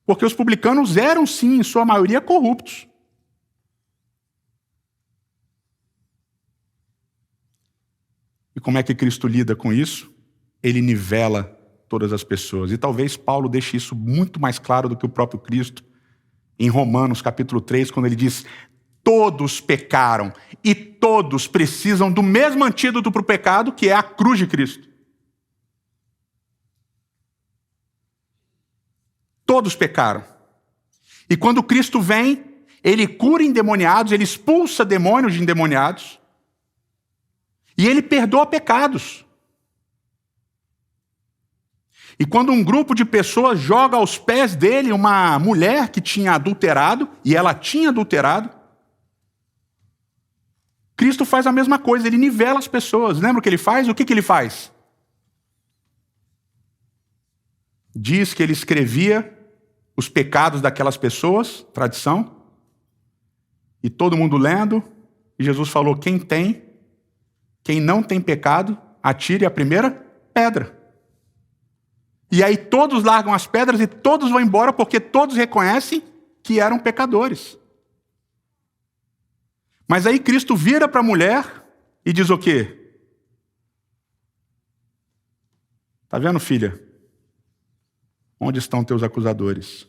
Porque os publicanos eram, sim, em sua maioria, corruptos. E como é que Cristo lida com isso? Ele nivela todas as pessoas. E talvez Paulo deixe isso muito mais claro do que o próprio Cristo em Romanos capítulo 3, quando ele diz: todos pecaram e todos precisam do mesmo antídoto para o pecado, que é a cruz de Cristo. Todos pecaram. E quando Cristo vem, ele cura endemoniados, ele expulsa demônios de endemoniados e ele perdoa pecados. E quando um grupo de pessoas joga aos pés dele uma mulher que tinha adulterado, e ela tinha adulterado, Cristo faz a mesma coisa, ele nivela as pessoas. Lembra o que ele faz? O que ele faz? Diz que ele escrevia os pecados daquelas pessoas, tradição, e todo mundo lendo, e Jesus falou: quem não tem pecado, atire a primeira pedra. E aí todos largam as pedras e todos vão embora, porque todos reconhecem que eram pecadores. Mas aí Cristo vira para a mulher e diz o quê? Tá vendo, filha? Onde estão teus acusadores?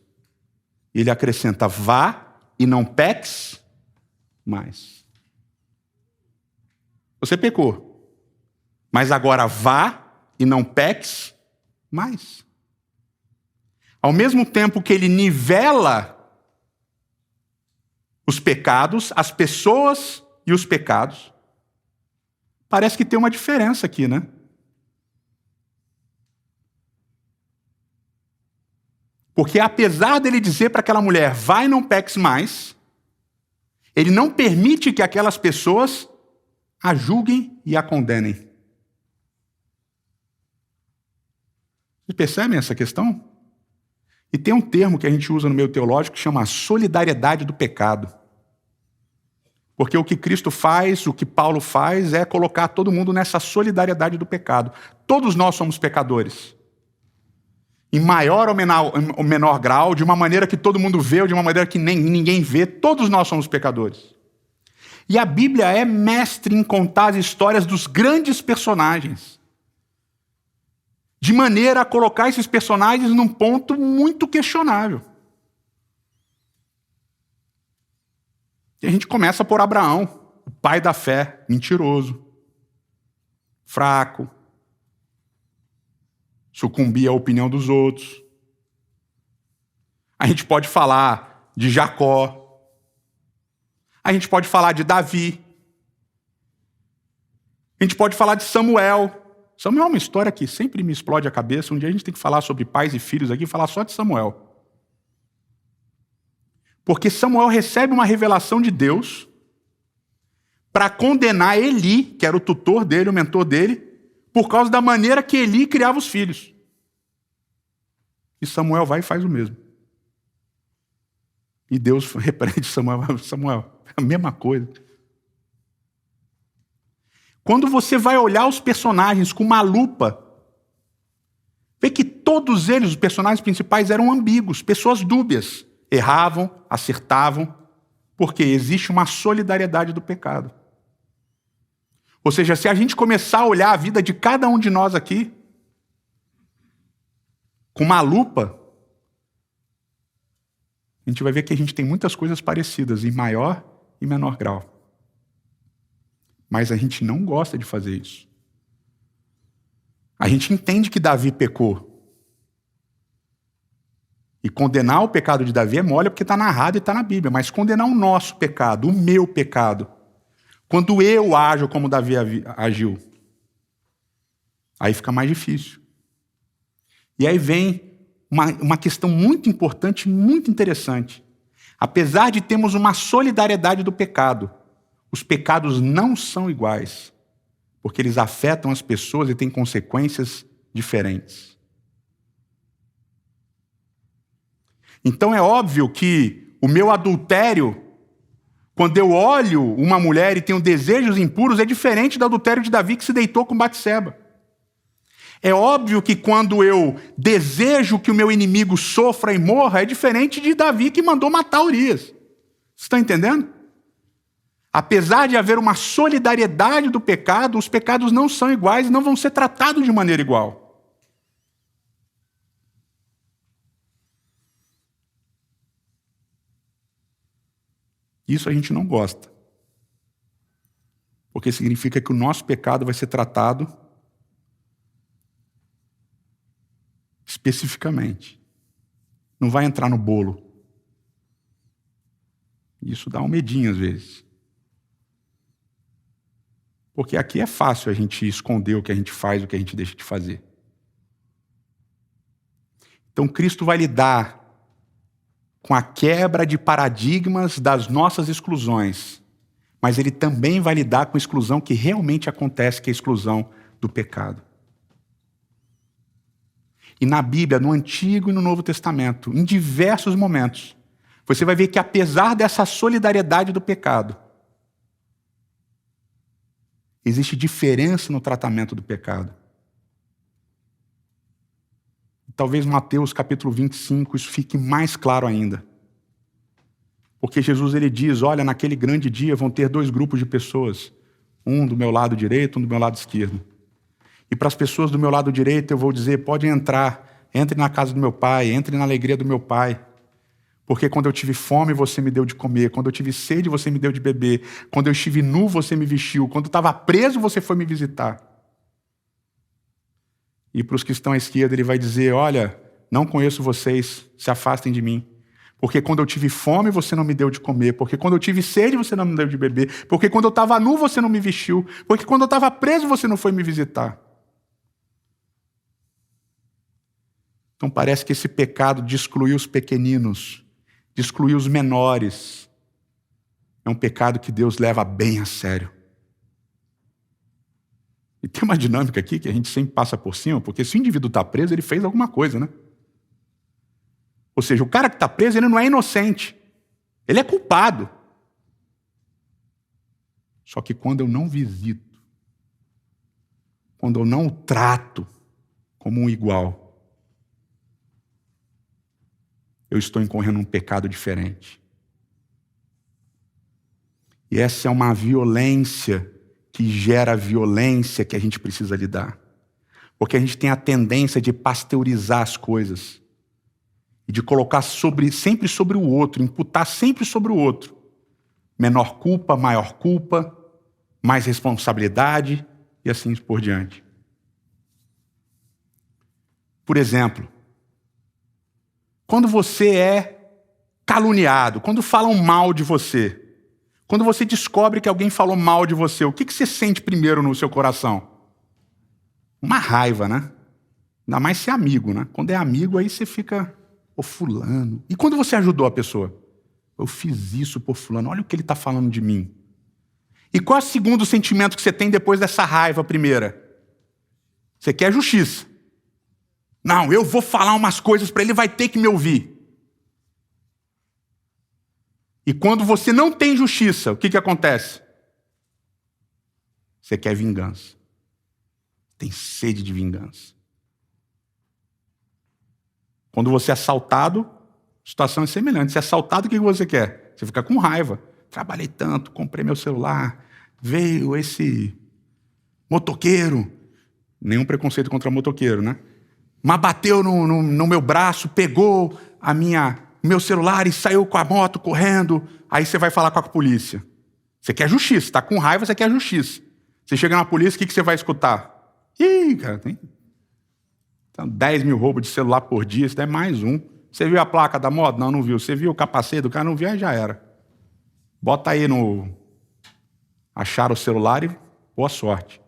E ele acrescenta: vá e não peques mais. Você pecou, mas agora vá e não peques mais. Ao mesmo tempo que ele nivela os pecados, as pessoas e os pecados, parece que tem uma diferença aqui, né? Porque apesar dele dizer para aquela mulher: vai e não peques mais, ele não permite que aquelas pessoas a julguem e a condenem. Vocês percebem essa questão? E tem um termo que a gente usa no meio teológico que chama solidariedade do pecado. Porque o que Cristo faz, o que Paulo faz, é colocar todo mundo nessa solidariedade do pecado. Todos nós somos pecadores. Em maior ou menor grau, de uma maneira que todo mundo vê ou de uma maneira que ninguém vê, todos nós somos pecadores. E a Bíblia é mestre em contar as histórias dos grandes personagens, de maneira a colocar esses personagens num ponto muito questionável. E a gente começa por Abraão, o pai da fé, mentiroso, fraco, sucumbia à opinião dos outros. A gente pode falar de Jacó. A gente pode falar de Davi. A gente pode falar de Samuel. Samuel é uma história que sempre me explode a cabeça. Um dia a gente tem que falar sobre pais e filhos aqui e falar só de Samuel. Porque Samuel recebe uma revelação de Deus para condenar Eli, que era o tutor dele, o mentor dele, por causa da maneira que Eli criava os filhos. E Samuel vai e faz o mesmo. E Deus repreende Samuel. Samuel, é a mesma coisa. Quando você vai olhar os personagens com uma lupa, vê que todos eles, os personagens principais, eram ambíguos, pessoas dúbias. Erravam, acertavam, porque existe uma solidariedade do pecado. Ou seja, se a gente começar a olhar a vida de cada um de nós aqui com uma lupa, a gente vai ver que a gente tem muitas coisas parecidas, em maior e menor grau. Mas a gente não gosta de fazer isso. A gente entende que Davi pecou. E condenar o pecado de Davi é mole porque está narrado e está na Bíblia. Mas condenar o nosso pecado, o meu pecado, quando eu ajo como Davi agiu, aí fica mais difícil. E aí vem uma questão muito importante, muito interessante. Apesar de termos uma solidariedade do pecado, os pecados não são iguais, porque eles afetam as pessoas e têm consequências diferentes. Então é óbvio que o meu adultério, quando eu olho uma mulher e tenho desejos impuros, é diferente do adultério de Davi que se deitou com Batseba. É óbvio que quando eu desejo que o meu inimigo sofra e morra, é diferente de Davi que mandou matar Urias. Vocês estão entendendo? Apesar de haver uma solidariedade do pecado, os pecados não são iguais e não vão ser tratados de maneira igual. Isso a gente não gosta. Porque significa que o nosso pecado vai ser tratado especificamente. Não vai entrar no bolo. Isso dá um medinho às vezes. Porque aqui é fácil a gente esconder o que a gente faz, o que a gente deixa de fazer. Então Cristo vai lidar com a quebra de paradigmas das nossas exclusões, mas ele também vai lidar com a exclusão que realmente acontece, que é a exclusão do pecado. E na Bíblia, no Antigo e no Novo Testamento, em diversos momentos, você vai ver que apesar dessa solidariedade do pecado, existe diferença no tratamento do pecado. Talvez Mateus capítulo 25 isso fique mais claro ainda. Porque Jesus ele diz, olha, naquele grande dia vão ter 2 grupos de pessoas. Um do meu lado direito, um do meu lado esquerdo. E para as pessoas do meu lado direito eu vou dizer, pode entrar, entre na casa do meu pai, entre na alegria do meu pai. Porque quando eu tive fome, você me deu de comer. Quando eu tive sede, você me deu de beber. Quando eu estive nu, você me vestiu. Quando eu estava preso, você foi me visitar. E para os que estão à esquerda, ele vai dizer, olha, não conheço vocês, se afastem de mim. Porque quando eu tive fome, você não me deu de comer. Porque quando eu tive sede, você não me deu de beber. Porque quando eu estava nu, você não me vestiu. Porque quando eu estava preso, você não foi me visitar. Então parece que esse pecado de excluir os pequeninos, de excluir os menores, é um pecado que Deus leva bem a sério. E tem uma dinâmica aqui que a gente sempre passa por cima, porque se o indivíduo está preso, ele fez alguma coisa, né? Ou seja, o cara que está preso, ele não é inocente. Ele é culpado. Só que quando eu não visito, quando eu não o trato como um igual, eu estou incorrendo um pecado diferente. E essa é uma violência que gera violência que a gente precisa lidar. Porque a gente tem a tendência de pasteurizar as coisas. E de colocar sempre sobre o outro, imputar sempre sobre o outro. Menor culpa, maior culpa, mais responsabilidade e assim por diante. Por exemplo, quando você é caluniado, quando falam mal de você, quando você descobre que alguém falou mal de você, o que você sente primeiro no seu coração? Uma raiva, né? Ainda mais ser amigo, né? Quando é amigo, aí você fica, ô fulano. E quando você ajudou a pessoa? Eu fiz isso por fulano, olha o que ele está falando de mim. E qual é o segundo sentimento que você tem depois dessa raiva primeira? Você quer justiça. Não, eu vou falar umas coisas para ele, vai ter que me ouvir. E quando você não tem justiça, o que acontece? Você quer vingança. Tem sede de vingança. Quando você é assaltado, a situação é semelhante. Você é assaltado, o que você quer? Você fica com raiva. Trabalhei tanto, comprei meu celular, veio esse motoqueiro. Nenhum preconceito contra motoqueiro, né? Mas bateu no meu braço, pegou meu celular e saiu com a moto correndo. Aí você vai falar com a polícia. Você quer justiça, está com raiva, você quer justiça. Você chega na polícia, o que você vai escutar? Ih, cara, tem 10 mil roubos de celular por dia, isso é mais um. Você viu a placa da moto? Não, não viu. Você viu o capacete do cara? Não viu, aí já era. Bota aí achar o celular e boa sorte.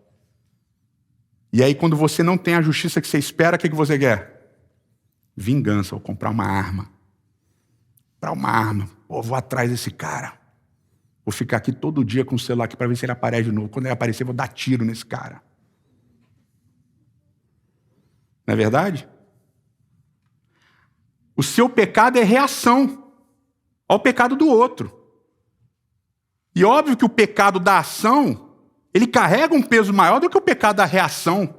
E aí, quando você não tem a justiça que você espera, o que você quer? Vingança, vou comprar uma arma. Comprar uma arma. Pô, vou atrás desse cara. Vou ficar aqui todo dia com o celular aqui para ver se ele aparece de novo. Quando ele aparecer, vou dar tiro nesse cara. Não é verdade? O seu pecado é reação ao pecado do outro. E óbvio que o pecado da ação, ele carrega um peso maior do que o pecado da reação.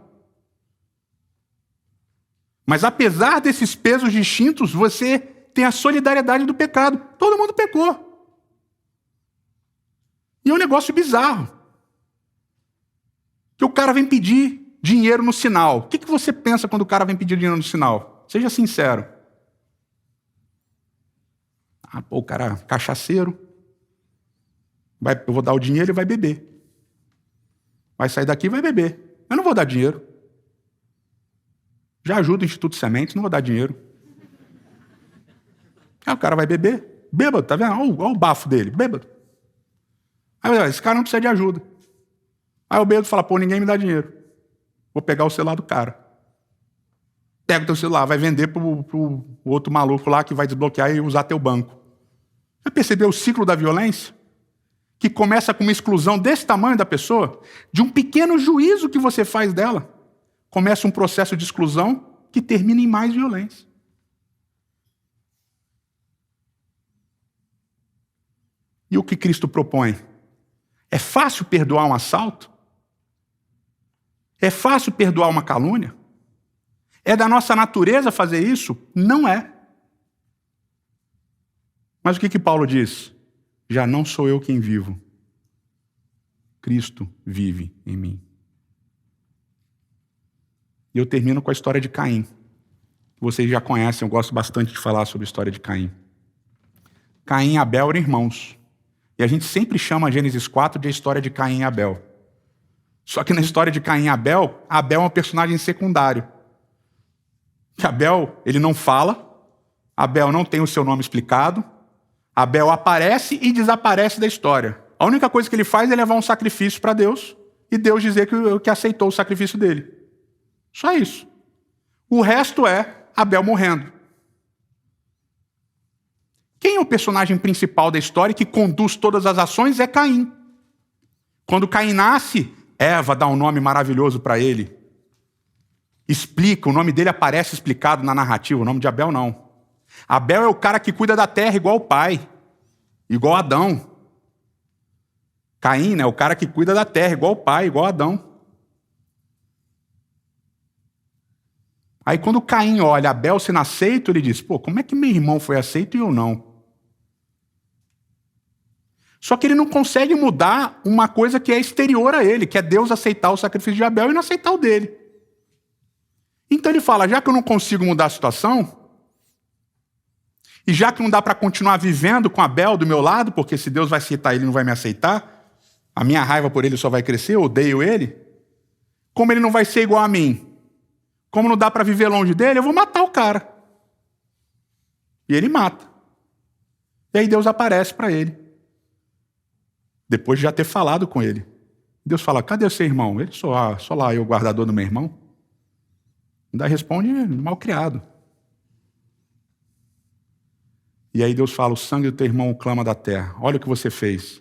Mas apesar desses pesos distintos, você tem a solidariedade do pecado. Todo mundo pecou. E é um negócio bizarro. Que o cara vem pedir dinheiro no sinal. O que você pensa quando o cara vem pedir dinheiro no sinal? Seja sincero. O cara é cachaceiro. Eu vou dar o dinheiro e vai beber. Vai sair daqui e vai beber. Eu não vou dar dinheiro. Já ajuda o Instituto Sementes, não vou dar dinheiro. Aí o cara vai beber. Bêbado, tá vendo? Olha o bafo dele, bêbado. Aí esse cara não precisa de ajuda. Aí o bêbado fala, pô, ninguém me dá dinheiro. Vou pegar o celular do cara. Pega o teu celular, vai vender pro outro maluco lá que vai desbloquear e usar teu banco. Já percebeu o ciclo da violência? Que começa com uma exclusão desse tamanho da pessoa, de um pequeno juízo que você faz dela. Começa um processo de exclusão que termina em mais violência. E o que Cristo propõe? É fácil perdoar um assalto? É fácil perdoar uma calúnia? É da nossa natureza fazer isso? Não é. Mas o que Paulo diz? Já não sou eu quem vivo. Cristo vive em mim. E eu termino com a história de Caim. Vocês já conhecem, eu gosto bastante de falar sobre a história de Caim. Caim e Abel eram irmãos. E a gente sempre chama Gênesis 4 de a história de Caim e Abel. Só que na história de Caim e Abel, Abel é um personagem secundário. Abel, ele não fala, Abel não tem o seu nome explicado, Abel aparece e desaparece da história. A única coisa que ele faz é levar um sacrifício para Deus e Deus dizer que aceitou o sacrifício dele. Só isso. O resto é Abel morrendo. Quem é o personagem principal da história que conduz todas as ações é Caim. Quando Caim nasce, Eva dá um nome maravilhoso para ele. Explica, o nome dele aparece explicado na narrativa, o nome de Abel não. Abel é o cara que cuida da terra igual o pai, igual Adão. Caim, né, é o cara que cuida da terra igual o pai, igual Adão. Aí quando Caim olha Abel sendo aceito, ele diz, pô, como é que meu irmão foi aceito e eu não? Só que ele não consegue mudar uma coisa que é exterior a ele, que é Deus aceitar o sacrifício de Abel e não aceitar o dele. Então ele fala, já que eu não consigo mudar a situação, e já que não dá para continuar vivendo com Abel do meu lado, porque se Deus vai aceitar ele, não vai me aceitar, a minha raiva por ele só vai crescer, eu odeio ele, como ele não vai ser igual a mim, como não dá para viver longe dele, eu vou matar o cara. E ele mata. E aí Deus aparece para ele. Depois de já ter falado com ele. Deus fala, cadê o seu irmão? Ele, só lá eu, o guardador do meu irmão. Ainda responde, mal criado. E aí Deus fala, o sangue do teu irmão clama da terra. Olha o que você fez.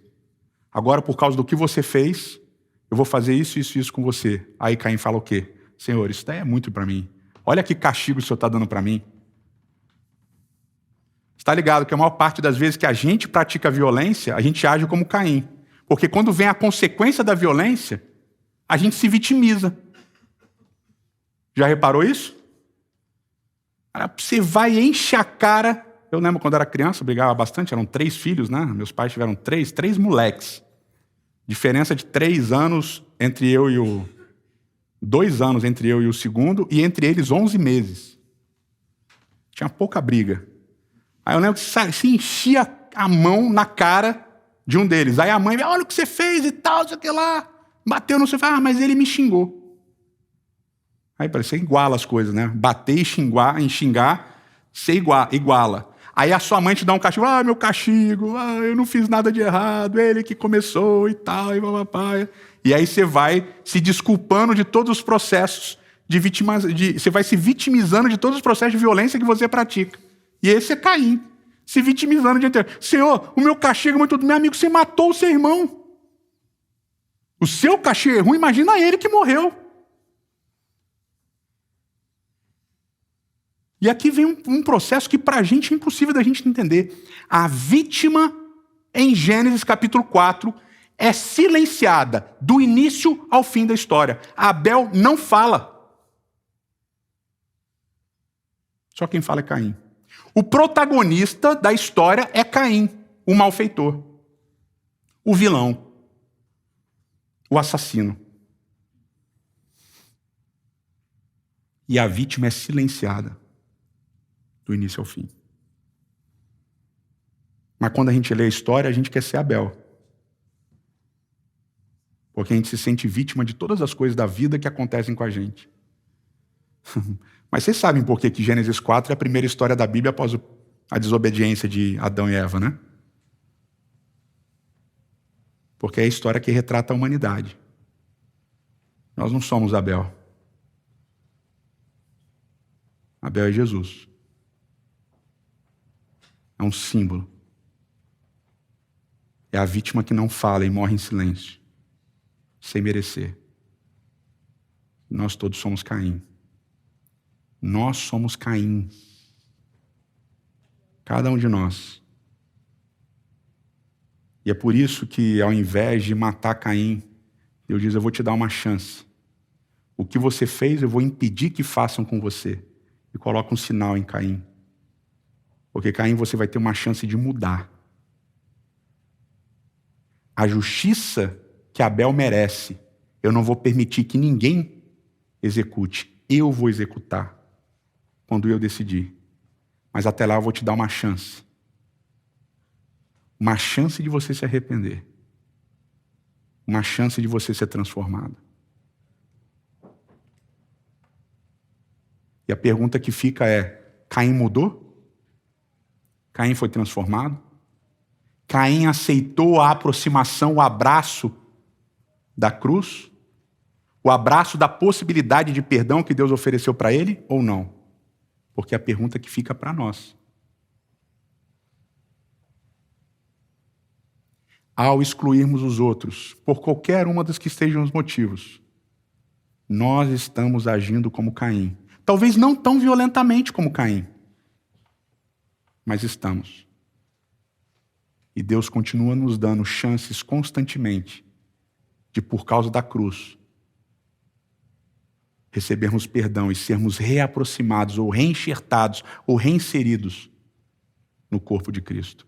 Agora, por causa do que você fez, eu vou fazer isso, isso e isso com você. Aí Caim fala o quê? Senhor, isso daí é muito para mim. Olha que castigo o Senhor está dando para mim. Está ligado que a maior parte das vezes que a gente pratica violência, a gente age como Caim. Porque quando vem a consequência da violência, a gente se vitimiza. Já reparou isso? Você vai encher a cara. Eu lembro quando era criança, eu brigava bastante, eram 3 filhos, né? Meus pais tiveram 3 moleques. Diferença de 3 anos entre eu e o... 2 anos entre eu e o segundo, e entre eles 11 meses. Tinha pouca briga. Aí eu lembro que se enchia a mão na cara de um deles. Aí a mãe, olha o que você fez e tal, não sei o que lá. Bateu no sofá, mas ele me xingou. Aí parece que iguala as coisas, né? Bater e xingar, você iguala. Aí a sua mãe te dá um castigo, meu castigo, eu não fiz nada de errado, ele que começou e tal, e papapá. E aí você vai se desculpando de todos os processos você vai se vitimizando de todos os processos de violência que você pratica. E esse é Caim, se vitimizando de inteiro. Senhor, o meu castigo é muito... Meu amigo, você matou o seu irmão. O seu castigo é ruim, imagina ele que morreu. E aqui vem um processo que para a gente é impossível da gente entender. A vítima, em Gênesis capítulo 4, é silenciada do início ao fim da história. Abel não fala. Só quem fala é Caim. O protagonista da história é Caim, o malfeitor, o vilão. o assassino. E a vítima é silenciada do início ao fim. Mas quando a gente lê a história, a gente quer ser Abel. Porque a gente se sente vítima de todas as coisas da vida que acontecem com a gente. Mas vocês sabem por que Gênesis 4 é a primeira história da Bíblia após a desobediência de Adão e Eva, né? Porque é a história que retrata a humanidade. Nós não somos Abel. Abel é Jesus. É um símbolo. É a vítima que não fala e morre em silêncio, sem merecer. Nós todos somos Caim. Nós somos Caim. Cada um de nós. E é por isso que, ao invés de matar Caim, Deus diz: eu vou te dar uma chance. O que você fez, eu vou impedir que façam com você. E coloca um sinal em Caim. Porque Caim, você vai ter uma chance de mudar. A justiça que Abel merece, eu não vou permitir que ninguém execute. Eu vou executar quando eu decidir. Mas até lá eu vou te dar uma chance. Uma chance de você se arrepender. Uma chance de você ser transformado. E a pergunta que fica é: Caim mudou? Caim foi transformado? Caim aceitou a aproximação, o abraço da cruz? O abraço da possibilidade de perdão que Deus ofereceu para ele ou não? Porque é a pergunta que fica para nós. Ao excluirmos os outros, por qualquer uma dos que estejam os motivos, nós estamos agindo como Caim. Talvez não tão violentamente como Caim, mas estamos. E Deus continua nos dando chances constantemente de, por causa da cruz, recebermos perdão e sermos reaproximados, ou reenxertados, ou reinseridos no corpo de Cristo.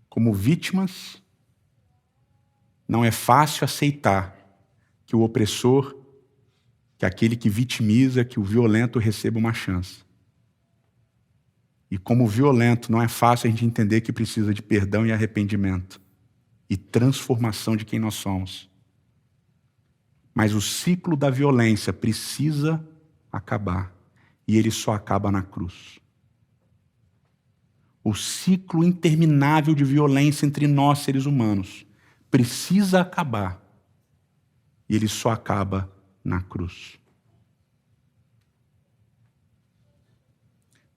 Como vítimas, não é fácil aceitar que o opressor, que aquele que vitimiza, que o violento receba uma chance. E como violento, não é fácil a gente entender que precisa de perdão e arrependimento e transformação de quem nós somos. Mas o ciclo da violência precisa acabar. E ele só acaba na cruz. O ciclo interminável de violência entre nós, seres humanos, precisa acabar. E ele só acaba na cruz.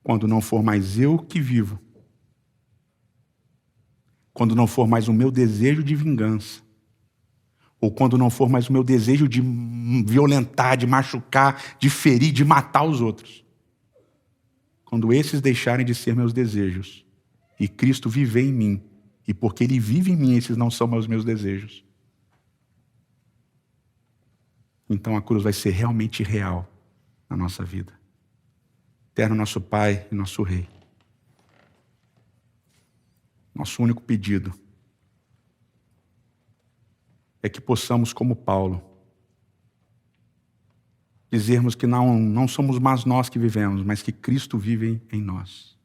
Quando não for mais eu que vivo, quando não for mais o meu desejo de vingança, ou quando não for mais o meu desejo de violentar, de machucar, de ferir, de matar os outros. Quando esses deixarem de ser meus desejos e Cristo viver em mim, e porque Ele vive em mim, esses não são mais meus desejos. Então a cruz vai ser realmente real na nossa vida. Eterno nosso Pai e nosso Rei. Nosso único pedido é que possamos, como Paulo, dizermos que não somos mais nós que vivemos, mas que Cristo vive em nós.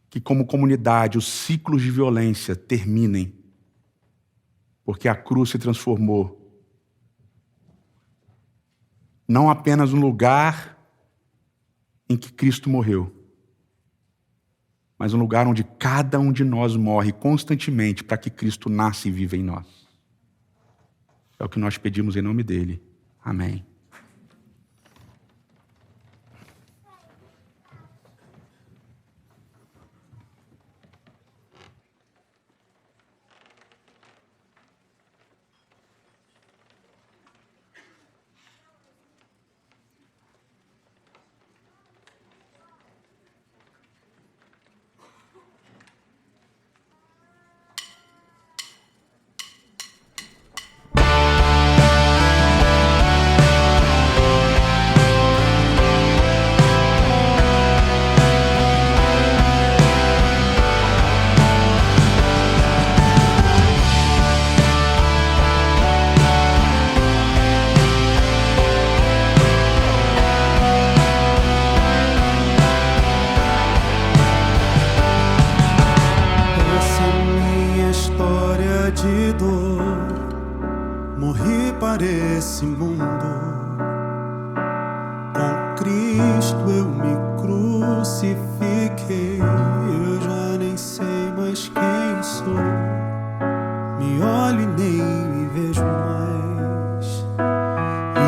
Que como comunidade os ciclos de violência terminem, porque a cruz se transformou não apenas um lugar em que Cristo morreu, mas um lugar onde cada um de nós morre constantemente para que Cristo nasça e viva em nós. É o que nós pedimos em nome dele. Amém. de dor, morri para esse mundo. Com Cristo eu me crucifiquei. Eu já nem sei mais quem sou. Me olho e nem me vejo mais.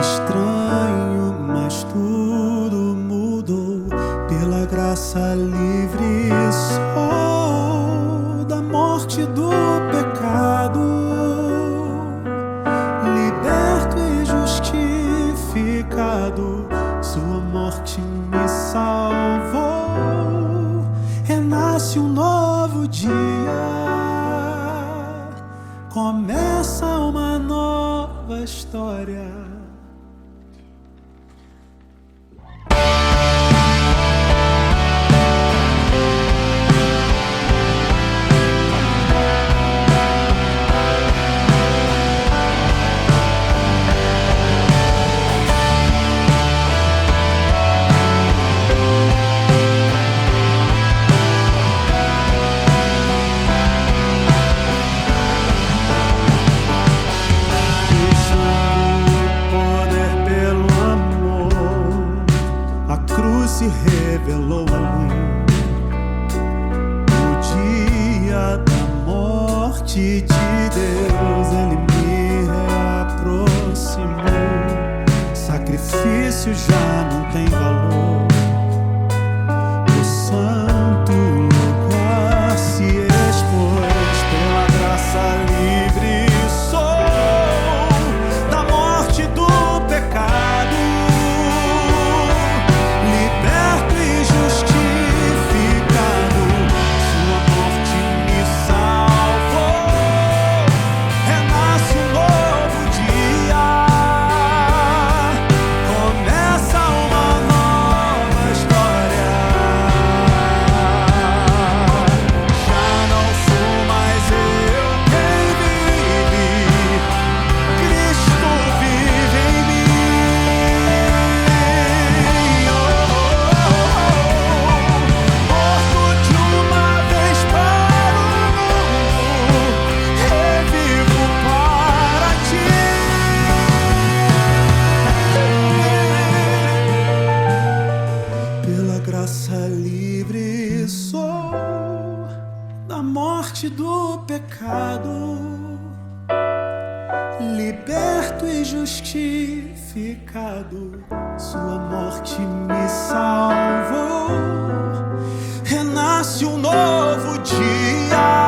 Estranho, mas tudo mudou. Pela graça livre sou da morte do pecado, liberto e justificado. Sua morte me salvou. Renasce um novo dia, começa uma nova história. Se revelou a mim no dia da morte de Deus. Ele me reaproximou. Sacrifício já não tem valor. O santo lugar se expôs. Pela graça livre sou da morte do pecado. Do pecado, liberto e justificado. Sua morte me salvou. Renasce um novo dia.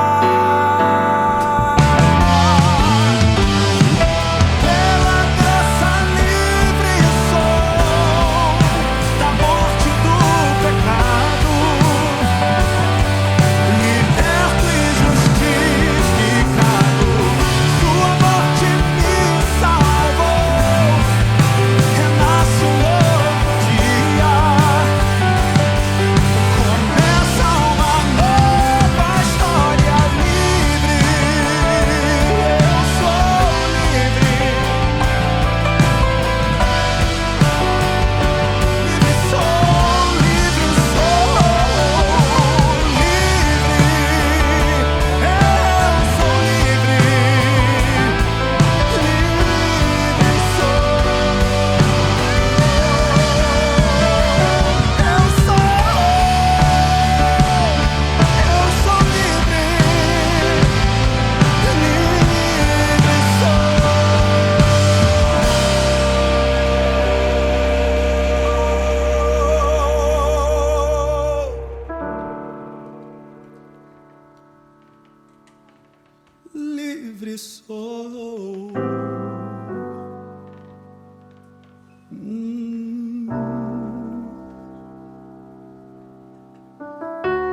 Livre sou.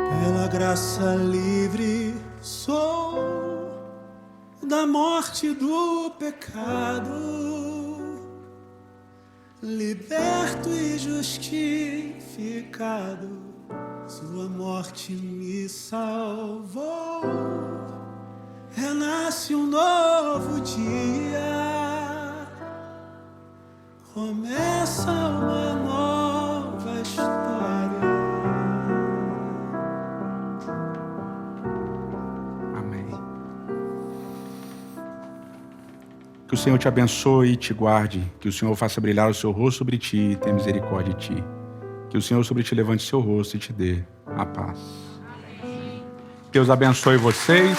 Pela graça livre sou da morte do pecado, liberto e justificado. Sua morte me salvou. Renasce um novo dia, começa uma nova história. Amém. Que o Senhor te abençoe e te guarde. Que o Senhor faça brilhar o seu rosto sobre ti e tenha misericórdia de ti. Que o Senhor sobre ti levante seu rosto e te dê a paz. Deus abençoe vocês.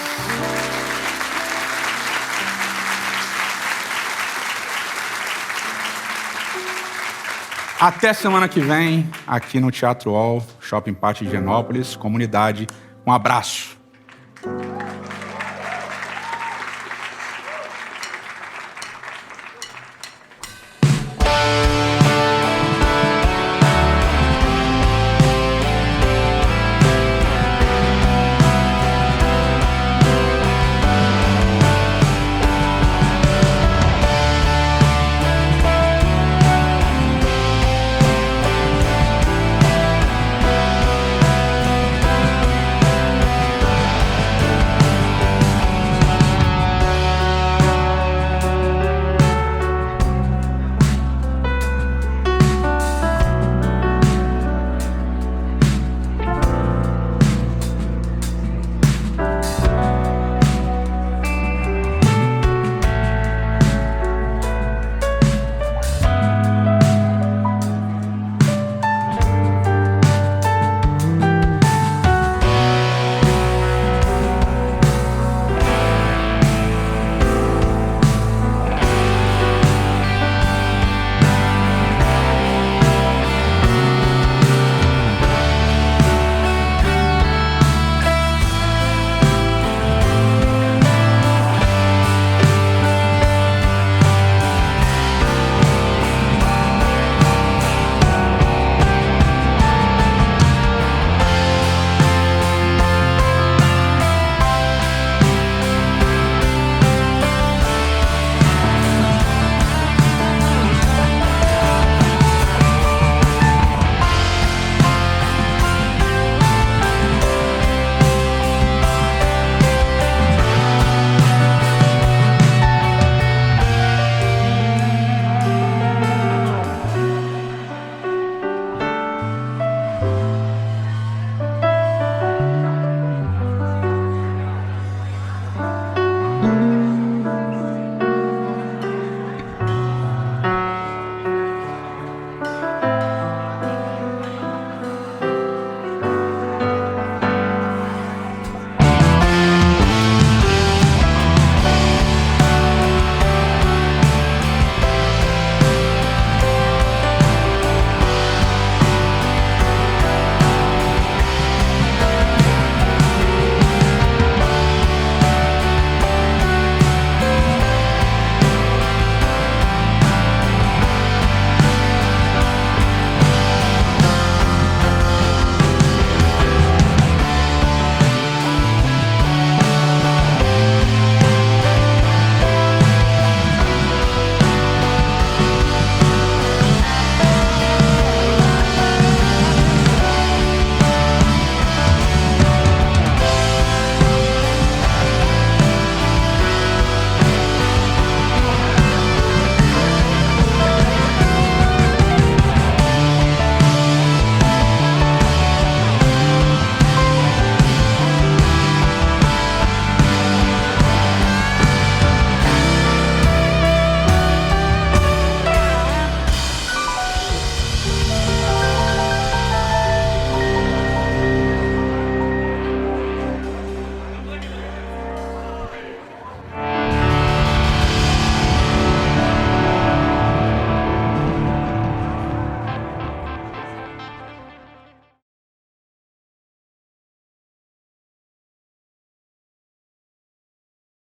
Até semana que vem, aqui no Teatro All, Shopping Pátio de Higienópolis, comunidade. Um abraço.